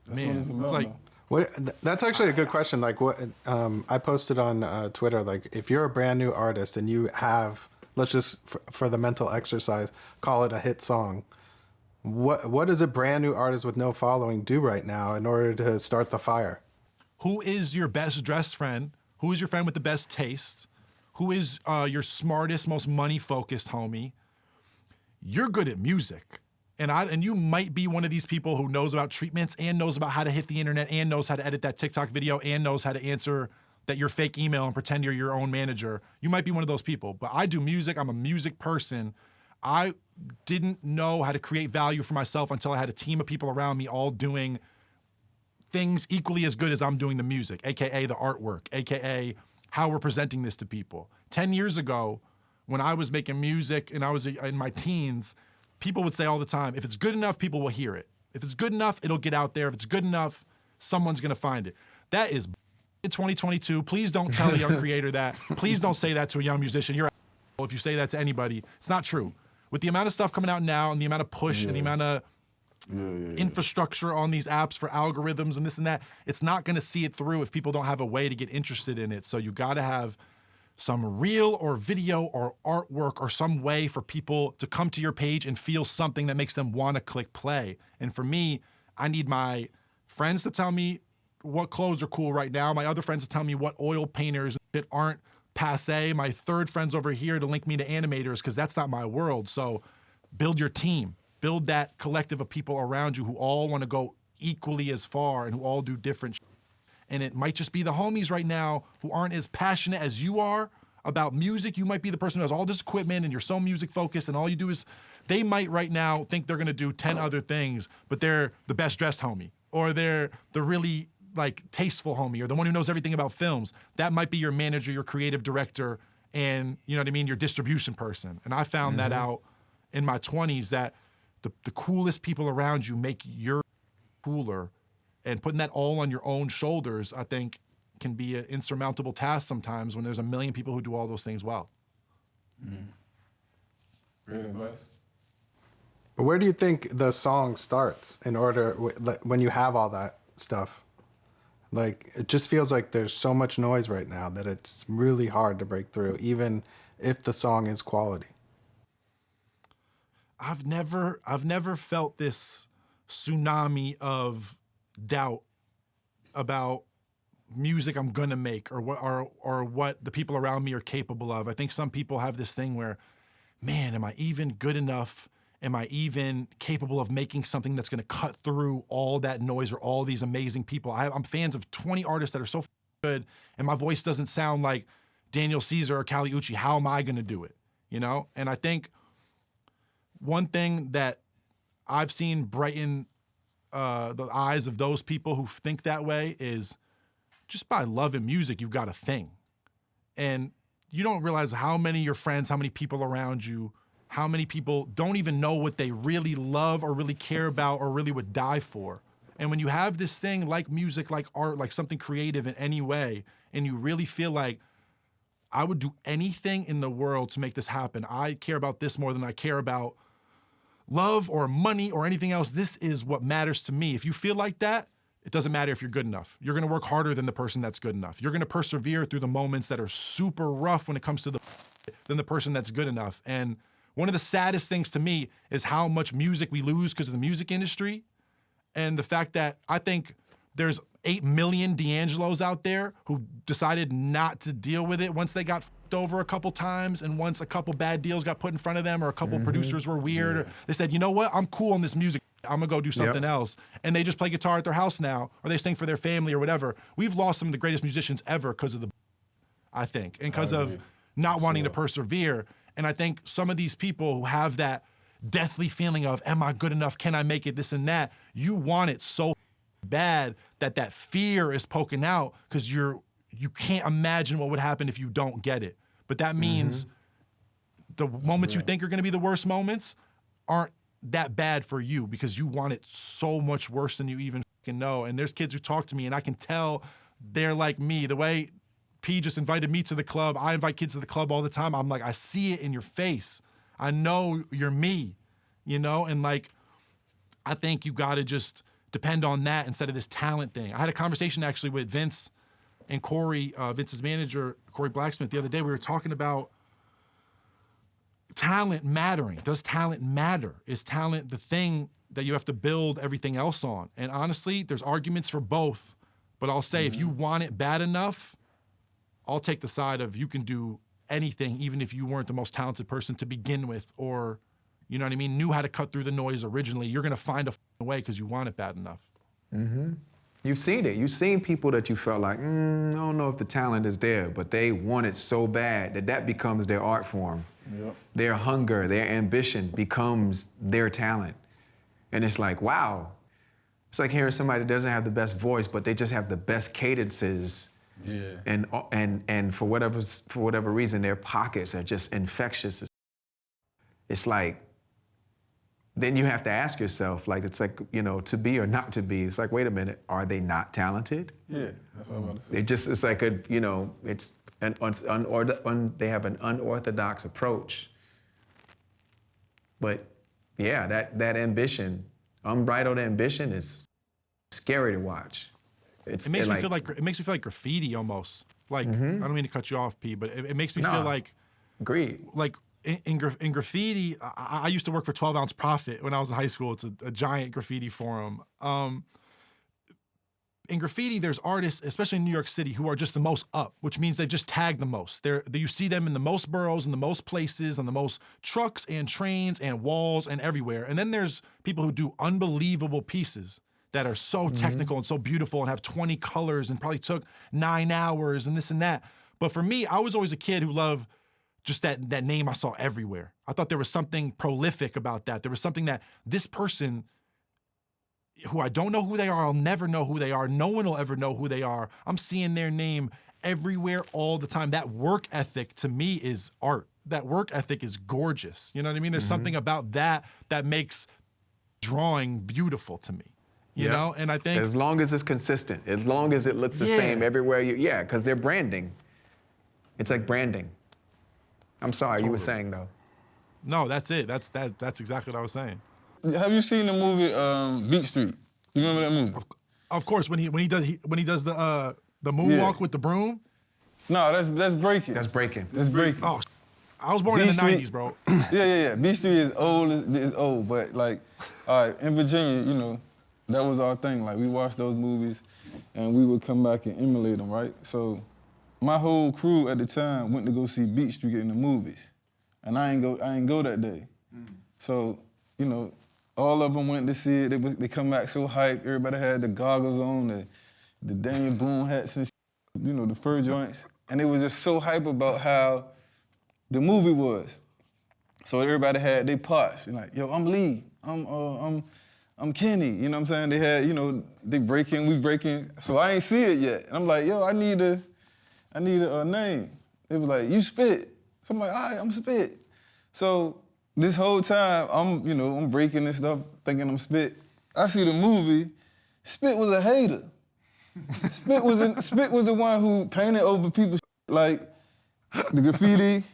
That's Man, what it's about, it's like, though. That's actually a good question. Like what I posted on Twitter, like if you're a brand new artist and you have, let's just for the mental exercise, call it a hit song. What does a brand new artist with no following do right now in order to start the fire? who is your best dressed friend? Who is your friend with the best taste? Who is your smartest, most money-focused homie? You're good at music. And you might be one of these people who knows about treatments and knows about how to hit the internet and knows how to edit that TikTok video and knows how to answer that your fake email and pretend you're your own manager. You might be one of those people. But I do music. I'm a music person. I didn't know how to create value for myself until I had a team of people around me all doing things equally as good as I'm doing the music, AKA the artwork, AKA how we're presenting this to people. 10 years ago, when I was making music and I was in my teens, people would say all the time, if it's good enough, people will hear it. If it's good enough, it'll get out there. If it's good enough, someone's gonna find it. That is in 2022. Please don't tell a young creator that. Please don't say that to a young musician. You're a if you say that to anybody. It's not true. With the amount of stuff coming out now and the amount of push and the amount of infrastructure on these apps for algorithms and this and that, it's not gonna see it through if people don't have a way to get interested in it. So you gotta have some reel or video or artwork or some way for people to come to your page and feel something that makes them want to click play. And for me, I need my friends to tell me what clothes are cool right now. My other friends to tell me what oil painters that aren't passe. My third friends over here to link me to animators because that's not my world. So build your team. Build that collective of people around you who all want to go equally as far and who all do different shit. And it might just be the homies right now who aren't as passionate as you are about music. You might be the person who has all this equipment and you're so music focused and all you do is, they might right now think they're gonna do 10 other things, but they're the best dressed homie, or they're the really like tasteful homie, or the one who knows everything about films. That might be your manager, your creative director, and you know what I mean, your distribution person. And I found that out in my 20s that the coolest people around you make your cooler. And putting that all on your own shoulders, I think, can be an insurmountable task sometimes when there's a million people who do all those things well. Great advice. But where do you think the song starts in order, when you have all that stuff? Like, it just feels like there's so much noise right now that it's really hard to break through, even if the song is quality. I've never felt this tsunami of doubt about music I'm gonna make or what the people around me are capable of. I think some people have this thing where, man, am I even good enough? Am I even capable of making something that's gonna cut through all that noise or all these amazing people? I'm fans of 20 artists that are so good and my voice doesn't sound like Daniel Caesar or Kali Uchis. How am I gonna do it? You know? And I think one thing that I've seen brighten the eyes of those people who think that way is just by loving music, you've got a thing. And you don't realize how many of your friends, how many people around you, how many people don't even know what they really love or really care about or really would die for. And when you have this thing like music, like art, like something creative in any way, and you really feel like, I would do anything in the world to make this happen. I care about this more than I care about love or money or anything else. This is what matters to me. If you feel like that, it doesn't matter if you're good enough. You're gonna work harder than the person that's good enough. You're gonna persevere through the moments that are super rough when it comes to than the person that's good enough. And one of the saddest things to me is how much music we lose because of the music industry. And the fact that I think there's 8 million D'Angelos out there who decided not to deal with it once they got f***ed over a couple times and once a couple bad deals got put in front of them or a couple producers were weird. Or they said, you know what, I'm cool on this music. I'm gonna go do something else. And they just play guitar at their house now, or they sing for their family or whatever. We've lost some of the greatest musicians ever because of the, I think, and because of not wanting to persevere. And I think some of these people who have that deathly feeling of, am I good enough? Can I make it? This and that. You want it so bad that fear is poking out because you can't imagine what would happen if you don't get it. But that means the moments you think are going to be the worst moments aren't that bad for you because you want it so much worse than you even fucking know. And there's kids who talk to me and I can tell they're like me. The way P just invited me to the club, I invite kids to the club all the time. I'm like, I see it in your face. I know you're me, you know? And like, I think you got to just depend on that instead of this talent thing. I had a conversation actually with Vince and Corey, Vince's manager, Corey Blacksmith, the other day. We were talking about talent mattering. Does talent matter? Is talent the thing that you have to build everything else on? And honestly, there's arguments for both. But I'll say if you want it bad enough, I'll take the side of you can do anything, even if you weren't the most talented person to begin with, or, you know what I mean, knew how to cut through the noise originally. You're gonna find a way because you want it bad enough. You've seen it. You've seen people that you felt like, I don't know if the talent is there, but they want it so bad that becomes their art form. Their hunger, their ambition becomes their talent. And it's like, wow. It's like hearing somebody that doesn't have the best voice, but they just have the best cadences. And for whatever reason, their pockets are just infectious. It's like, then you have to ask yourself, like, it's like, you know, to be or not to be. It's like, wait a minute, are they not talented? Yeah, that's what I'm about to say. It's like a, you know, it's they have an unorthodox approach. But yeah, that ambition, unbridled ambition is scary to watch. It makes me feel like graffiti almost. Like, I don't mean to cut you off, P, but it makes me feel like, agreed. Like in graffiti, I used to work for 12 Ounce Profit when I was in high school. It's a giant graffiti forum. In graffiti, there's artists, especially in New York City, who are just the most up, which means they've just tagged the most. You see them in the most boroughs, in the most places, on the most trucks and trains and walls and everywhere. And then there's people who do unbelievable pieces that are so technical and so beautiful and have 20 colors and probably took 9 hours and this and that. But for me, I was always a kid who loved just that name I saw everywhere. I thought there was something prolific about that. There was something that this person, who I don't know who they are, I'll never know who they are, no one will ever know who they are. I'm seeing their name everywhere all the time. That work ethic to me is art. That work ethic is gorgeous. You know what I mean? There's something about that makes drawing beautiful to me. You know? And I think as long as it's consistent, as long as it looks the same everywhere because they're branding. It's like branding. I'm sorry, you were saying though. No, that's it. That's exactly what I was saying. Have you seen the movie Beat Street? You remember that movie? Of course, when he does the moonwalk with the broom. No, that's breaking. That's breaking. That's breaking. Oh, I was born in the 90s, bro. Yeah. Beat Street is old, but like, all right, in Virginia, you know, that was our thing. Like, we watched those movies, and we would come back and emulate them, right? So, my whole crew at the time went to go see Beat Street in the movies, and I ain't go that day. So, you know, all of them went to see it. They come back so hyped. Everybody had the goggles on, the Daniel Boone hats and you know, the fur joints. And they was just so hype about how the movie was. So everybody had their parts. And like, yo, I'm Lee. I'm Kenny. You know what I'm saying? They had, you know, they breaking, we breaking. So I ain't see it yet. And I'm like, yo, I need a name. It was like, you spit. So I'm like, all right, I'm spit. So this whole time, I'm breaking and stuff, thinking I'm spit. I see the movie. Spit was a hater. Spit was the one who painted over people's like the graffiti.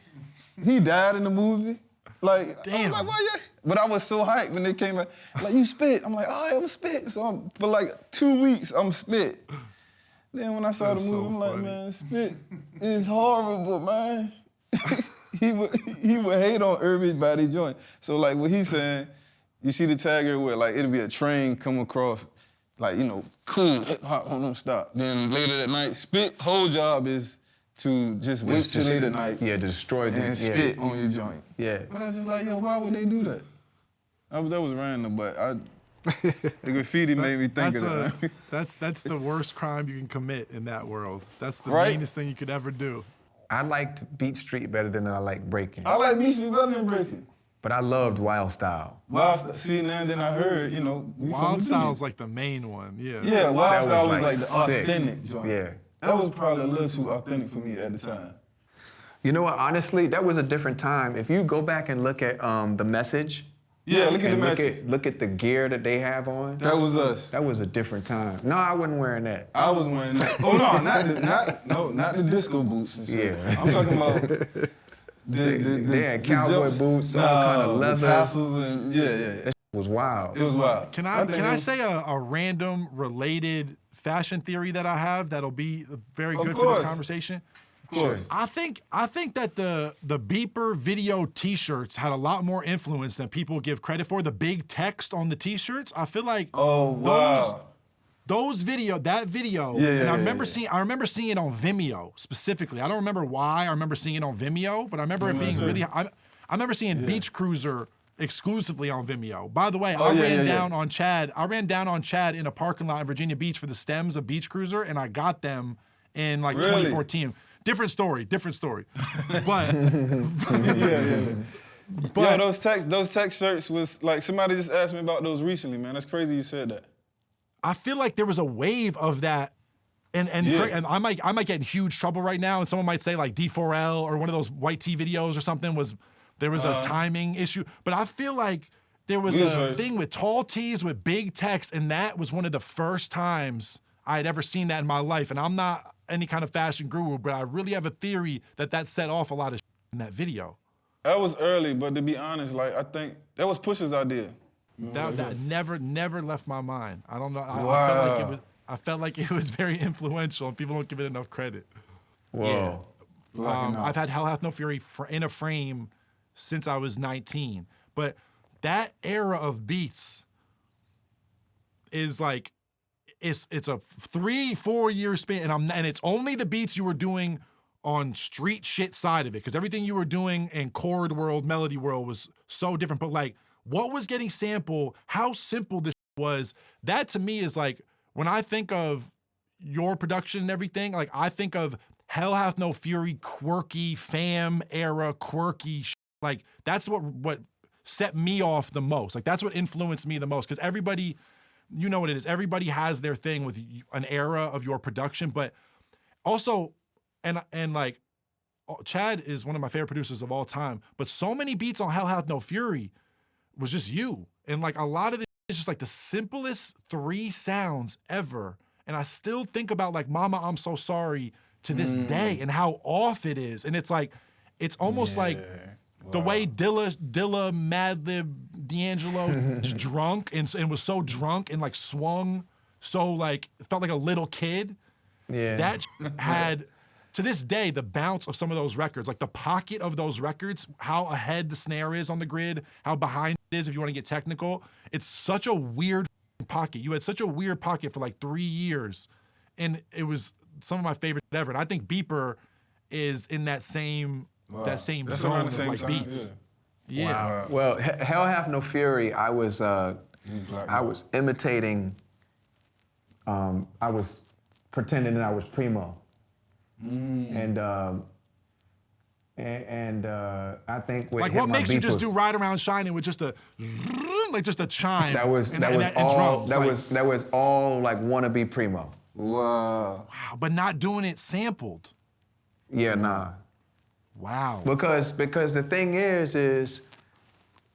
He died in the movie. Like, damn. I was like, why you? But I was so hyped when they came out. Like, you spit. I'm like, all right, I'm spit. So for like 2 weeks, I'm spit. Then when I saw the movie, I'm like, man, spit is horrible, man. he would hate on everybody joint. So like what he's saying, you see the tag everywhere, like it'll be a train come across, like, you know, cool, hip hop, hold on, stop. Then later that night, spit whole job is to just wait till late at night. Yeah, destroy the and spit on your joint. Yeah. But I was just like, yo, why would they do that? That was random, but the graffiti made me think of that. That's the worst crime you can commit in that world. That's the Right? meanest thing you could ever do. I liked Beat Street better than I liked Breaking. I like Beat Street better than Breaking. But I loved Wild Style. See, now then I heard, you know. Wild Style's like the main one, yeah. Yeah, Wild That Style was, was like the sick. authentic joint. Yeah. That was probably a little too authentic for me at the time. You know what, honestly, that was a different time. If you go back and look at The Message. Yeah, look at the and message. look at the gear that they have on. That was us. That was a different time. No, I wasn't wearing that. I was wearing that. Oh no, not the disco boots and shit. Yeah. I'm talking about They had cowboy boots, all kind of leather. The tassels and yeah. That was wild. It was wild. Can I say a random related fashion theory that I have that'll be very good for this conversation? Of course. I think that the Beeper video T-shirts had a lot more influence than people give credit for. The big text on the T-shirts, I feel like that video, and I remember seeing it on Vimeo specifically. I don't remember why I remember seeing it on Vimeo, but I remember it being really. I remember seeing Beach Cruiser exclusively on Vimeo. By the way, I ran down on Chad in a parking lot in Virginia Beach for the stems of Beach Cruiser, and I got them in like 2014. Different story. But yeah, those text shirts was like, somebody just asked me about those recently, man. That's crazy you said that. I feel like there was a wave of that, and I might get in huge trouble right now, and someone might say like D4L or one of those white tee videos or something there was a timing issue, but I feel like there was a thing with tall tees with big text, and that was one of the first times I had ever seen that in my life. And I'm not any kind of fashion guru, but I really have a theory that set off a lot of in that video. That was early, but to be honest, like I think that was Push's idea. That never left my mind. I don't know. I felt like it was very influential, and people don't give it enough credit. Whoa. Yeah. I've had Hell Hath No Fury in a frame since I was 19, but that era of beats is like it's a 3-4 year span, and it's only the beats you were doing on street shit side of it, because everything you were doing in chord world, melody world was so different. But like, what was getting sampled, how simple this was, that to me is like, when I think of your production and everything, like I think of Hell Hath No Fury, quirky, fam era, quirky shit. Like that's what set me off the most. Like that's what influenced me the most, because everybody, you know what it is, everybody has their thing with an era of your production, but also, and like, Chad is one of my favorite producers of all time, but so many beats on Hell Hath No Fury was just you. And like a lot of it is just like the simplest 3 sounds ever. And I still think about like Mama, I'm So Sorry to this day and how off it is. And it's like, it's almost like the way Dilla, Madlib, D'Angelo just drunk and was so drunk and like swung so like, felt like a little kid. Yeah. That had, to this day, the bounce of some of those records, like the pocket of those records, how ahead the snare is on the grid, how behind it is if you want to get technical. It's such a weird pocket. You had such a weird pocket for like 3 years, and it was some of my favorite ever. And I think Beeper is in that same zone of like beats. Yeah. Wow. Well, Hell Hath No Fury, I was imitating, I was pretending that I was Primo. And And I think with Like, Hit what My makes you just Beeper- do Ride Around Shining with just a, like just a chime? That was and all. drums, That was all like wannabe Primo. Wow. wow, but not doing it sampled. Yeah, nah. Wow. Because the thing is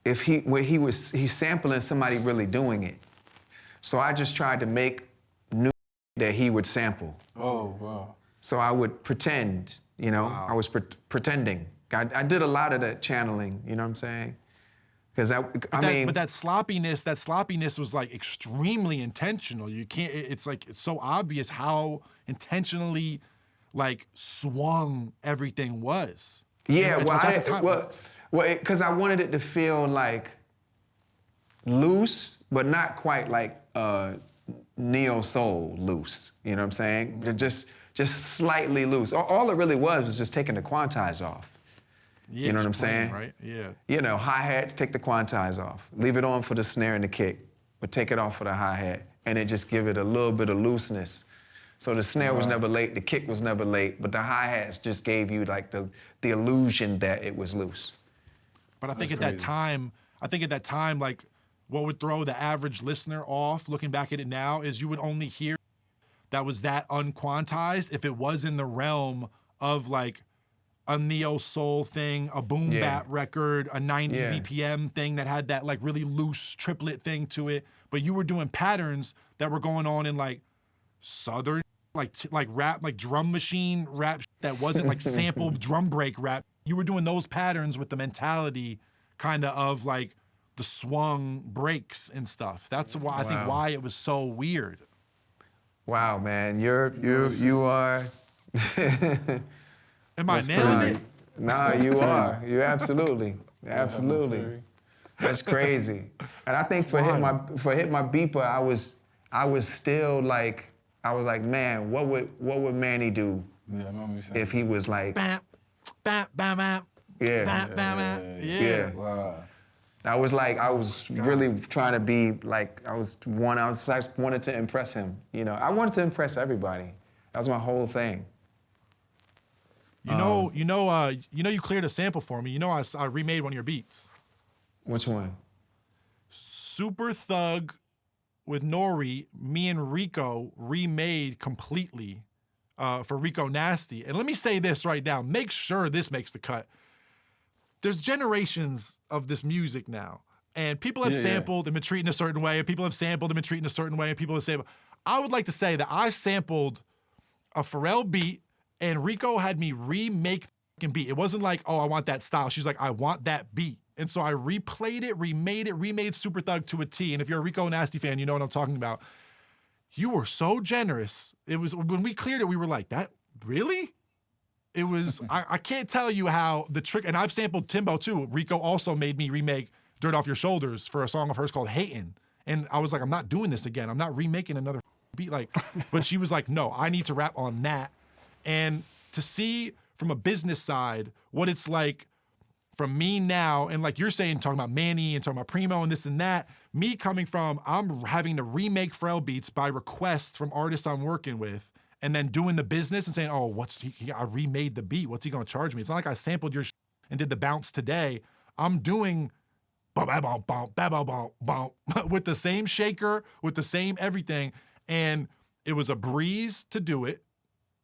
if he's sampling somebody really doing it. So I just tried to make new that he would sample. Oh, wow. So I would pretend, you know, Wow. I was pretending. I did a lot of that channeling, you know what I'm saying? Because But that sloppiness was like extremely intentional. You can't, it's like, it's so obvious how intentionally like swung everything was. yeah, You know, because I wanted it to feel like loose, but not quite like neo soul loose. You know what I'm saying? Just slightly loose. All it really was just taking the quantize off. Yeah, you know what I'm just playing, saying? right? Yeah. You know, hi-hats, take the quantize off. Leave it on for the snare and the kick, but take it off for the hi-hat, and it just give it a little bit of looseness. So the snare was never late, the kick was never late, but the hi-hats just gave you like the illusion that it was loose. But I think at that time, like what would throw the average listener off, looking back at it now, is you would only hear that was that unquantized if it was in the realm of like a neo soul thing, a boom bap record, a 90 BPM thing that had that like really loose triplet thing to it. But you were doing patterns that were going on in like southern, like rap, like drum machine rap that wasn't like sampled drum break rap. You were doing those patterns with the mentality kind of like the swung breaks and stuff. That's why I think why it was so weird. Wow, man, you are. Am I nailing it? Nah, you are. You absolutely. That's crazy. And I think for hit my beeper, I was still like, man, what would Manny do if he was like, Bam, bam, bam, bam. yeah, Bam, bam, bam. yeah. Wow. I was really trying to be like, I wanted to impress him. You know, I wanted to impress everybody. That was my whole thing. You cleared a sample for me. You know, I remade one of your beats. Which one? Super Thug with Nori, me and Rico remade completely for Rico Nasty. And let me say this right now. Make sure this makes the cut. There's generations of this music now. And people have sampled and been treated a certain way. And people have sampled and been treated a certain way. And people have sampled. I would like to say that I sampled a Pharrell beat and Rico had me remake the beat. It wasn't like, oh, I want that style. She's like, I want that beat. And so I replayed it, remade Super Thug to a T. And if you're a Rico Nasty fan, you know what I'm talking about. You were so generous. It was, when we cleared it, we were like, that, really? It was, I can't tell you how the trick, and I've sampled Timbo too. Rico also made me remake Dirt Off Your Shoulders for a song of hers called Hatin'. And I was like, I'm not doing this again. I'm not remaking another beat. Like, but she was like, no, I need to rap on that. And to see from a business side what it's like from me now, and like you're saying, talking about Manny and talking about Primo and this and that, me coming from, I'm having to remake Pharrell beats by request from artists I'm working with, and then doing the business and saying, oh, I remade the beat. What's he gonna charge me? It's not like I sampled your and did the bounce today. I'm doing with the same shaker, with the same everything. And it was a breeze to do it.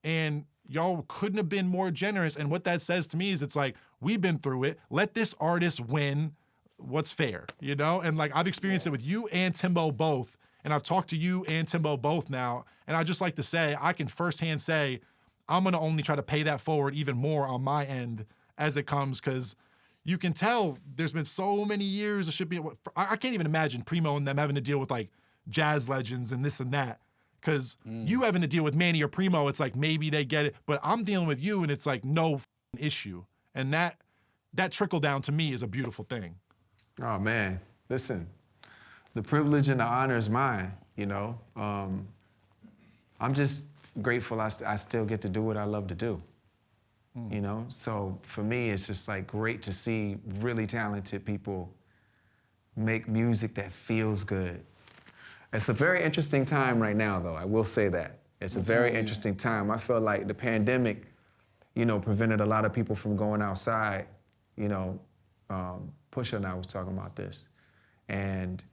And y'all couldn't have been more generous. And what that says to me is it's like, we've been through it. Let this artist win what's fair, you know? And like, I've experienced it with you and Timbo both. And I've talked to you and Timbo both now. And I just like to say, I can firsthand say, I'm gonna only try to pay that forward even more on my end as it comes, because you can tell there's been so many years. It should be, I can't even imagine Primo and them having to deal with like jazz legends and this and that. Because you having to deal with Manny or Primo, it's like maybe they get it, but I'm dealing with you and it's like no issue. And that trickle down to me is a beautiful thing. Oh man, listen, the privilege and the honor is mine, you know. I'm just grateful I still get to do what I love to do, you know? So for me, it's just like great to see really talented people make music that feels good. It's a very interesting time right now, though. I will say that. It's a very interesting time. I feel like the pandemic prevented a lot of people from going outside. Pusha and I was talking about this, and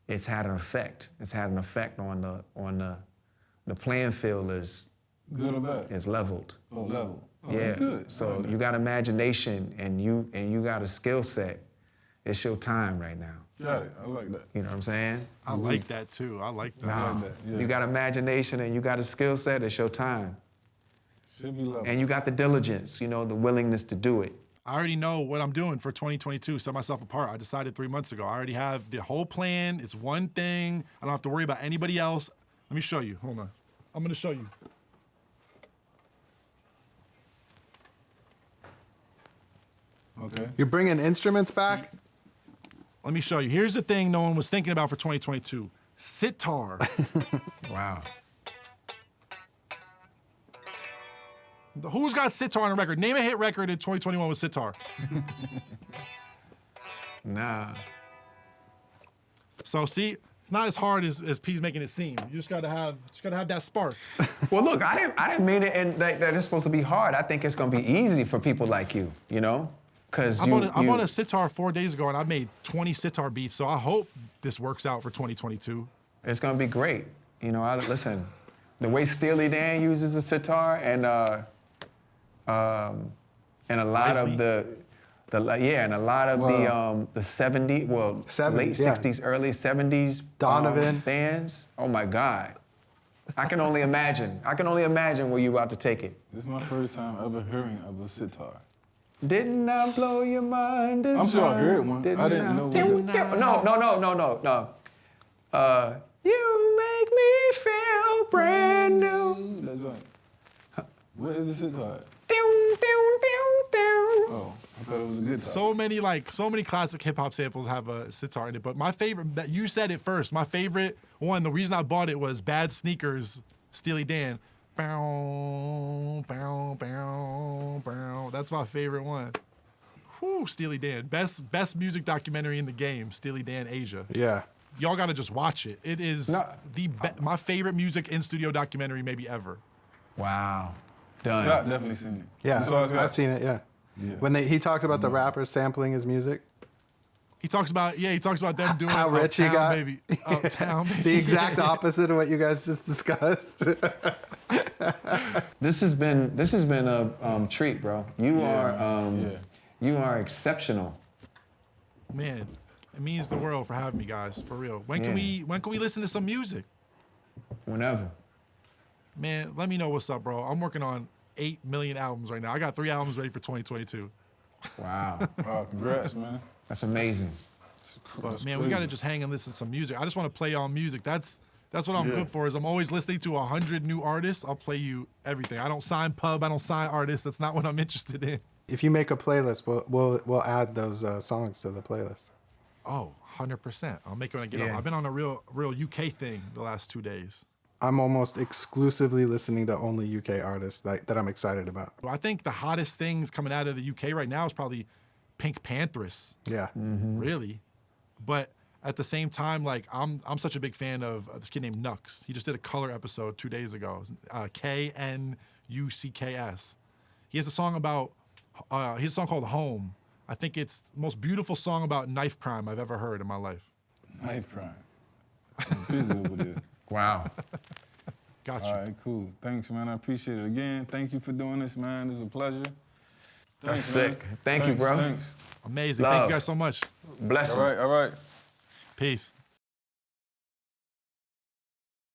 it's had an effect. It's had an effect on the playing field is Good or bad? is leveled. Oh, level. Oh, Yeah. that's good. So I like you that. got imagination and you got a skill set. It's your time right now. Got it. I like that. You know what I'm saying? I like that too. I like that. I like that. Yeah. You got imagination and you got a skill set. It's your time. Should be level. And you got the diligence, the willingness to do it. I already know what I'm doing for 2022, set myself apart. I decided 3 months ago. I already have the whole plan. It's one thing. I don't have to worry about anybody else. Let me show you. Hold on. I'm gonna show you. Okay. You're bringing instruments back? Let me show you. Here's the thing no one was thinking about for 2022. Sitar. Wow. Who's got sitar on a record? Name a hit record in 2021 with sitar. Nah. So see, it's not as hard as P's making it seem. You just gotta have that spark. Well, look, I didn't mean it and that it's supposed to be hard. I think it's gonna be easy for people like you, Because I bought a sitar 4 days ago and I made 20 sitar beats, so I hope this works out for 2022. it's gonna be great. Listen, the way Steely Dan uses the sitar and a lot Nicely. of the the 70s, well, 70s, late yeah. 60s, early 70s Donovan. bands. Oh my God. I can only imagine. I can only imagine where you're about to take it. This is my first time ever hearing of a sitar. Didn't I blow your mind this I'm sure I time? heard one. I didn't know what No. You make me feel brand new. That's right. Where is the sitar? Oh, I thought it was a guitar. So many classic hip hop samples have a sitar in it, but my favorite, that you said it first, my favorite one, the reason I bought it was Bad Sneakers, Steely Dan. Bow, bow, bow, bow. That's my favorite one. Whew, Steely Dan. Best music documentary in the game, Steely Dan Asia. Yeah. Y'all gotta just watch it. It is No. my favorite music in studio documentary maybe ever. Wow. Done. Scott definitely seen it. Yeah. You saw it, Scott? I've seen it, yeah. Yeah. When he talks about the rappers sampling his music, He talks about them doing how rich he Uptown got. Baby. Uptown Baby. the exact opposite of what you guys just discussed. This has been a treat, bro. You are exceptional. Man, it means the world for having me, guys. For real. When can we listen to some music? Whenever. Man, let me know what's up, bro. I'm working on 8 million albums right now. I got 3 albums ready for 2022. Wow. Oh, congrats, man. That's amazing. But man, we gotta just hang and listen to some music. I just want to play all music. That's what I'm good for. Is I'm always listening to 100 new artists. I'll play you everything. I don't sign pub. I don't sign artists. That's not what I'm interested in. If you make a playlist, we'll add those songs to the playlist. Oh, 100%. I'll make it when I get Yeah. home. I've been on a real UK thing the last 2 days. I'm almost exclusively listening to only UK artists that I'm excited about. I think the hottest things coming out of the UK right now is probably Pink Panthers. Yeah. Really. But at the same time, like I'm such a big fan of this kid named Nux. He just did a Color episode 2 days ago. KNUCKS. He has a song about he has a song called Home. I think it's the most beautiful song about knife crime I've ever heard in my life. Knife crime. I'm busy over there. Wow. Got you. All right, cool. Thanks, man. I appreciate it. Again, thank you for doing this, man. This is a pleasure. That's Thanks, man. sick. Thank you, bro. Thanks. Amazing. Love. Thank you guys so much. Bless All right, all right. Peace.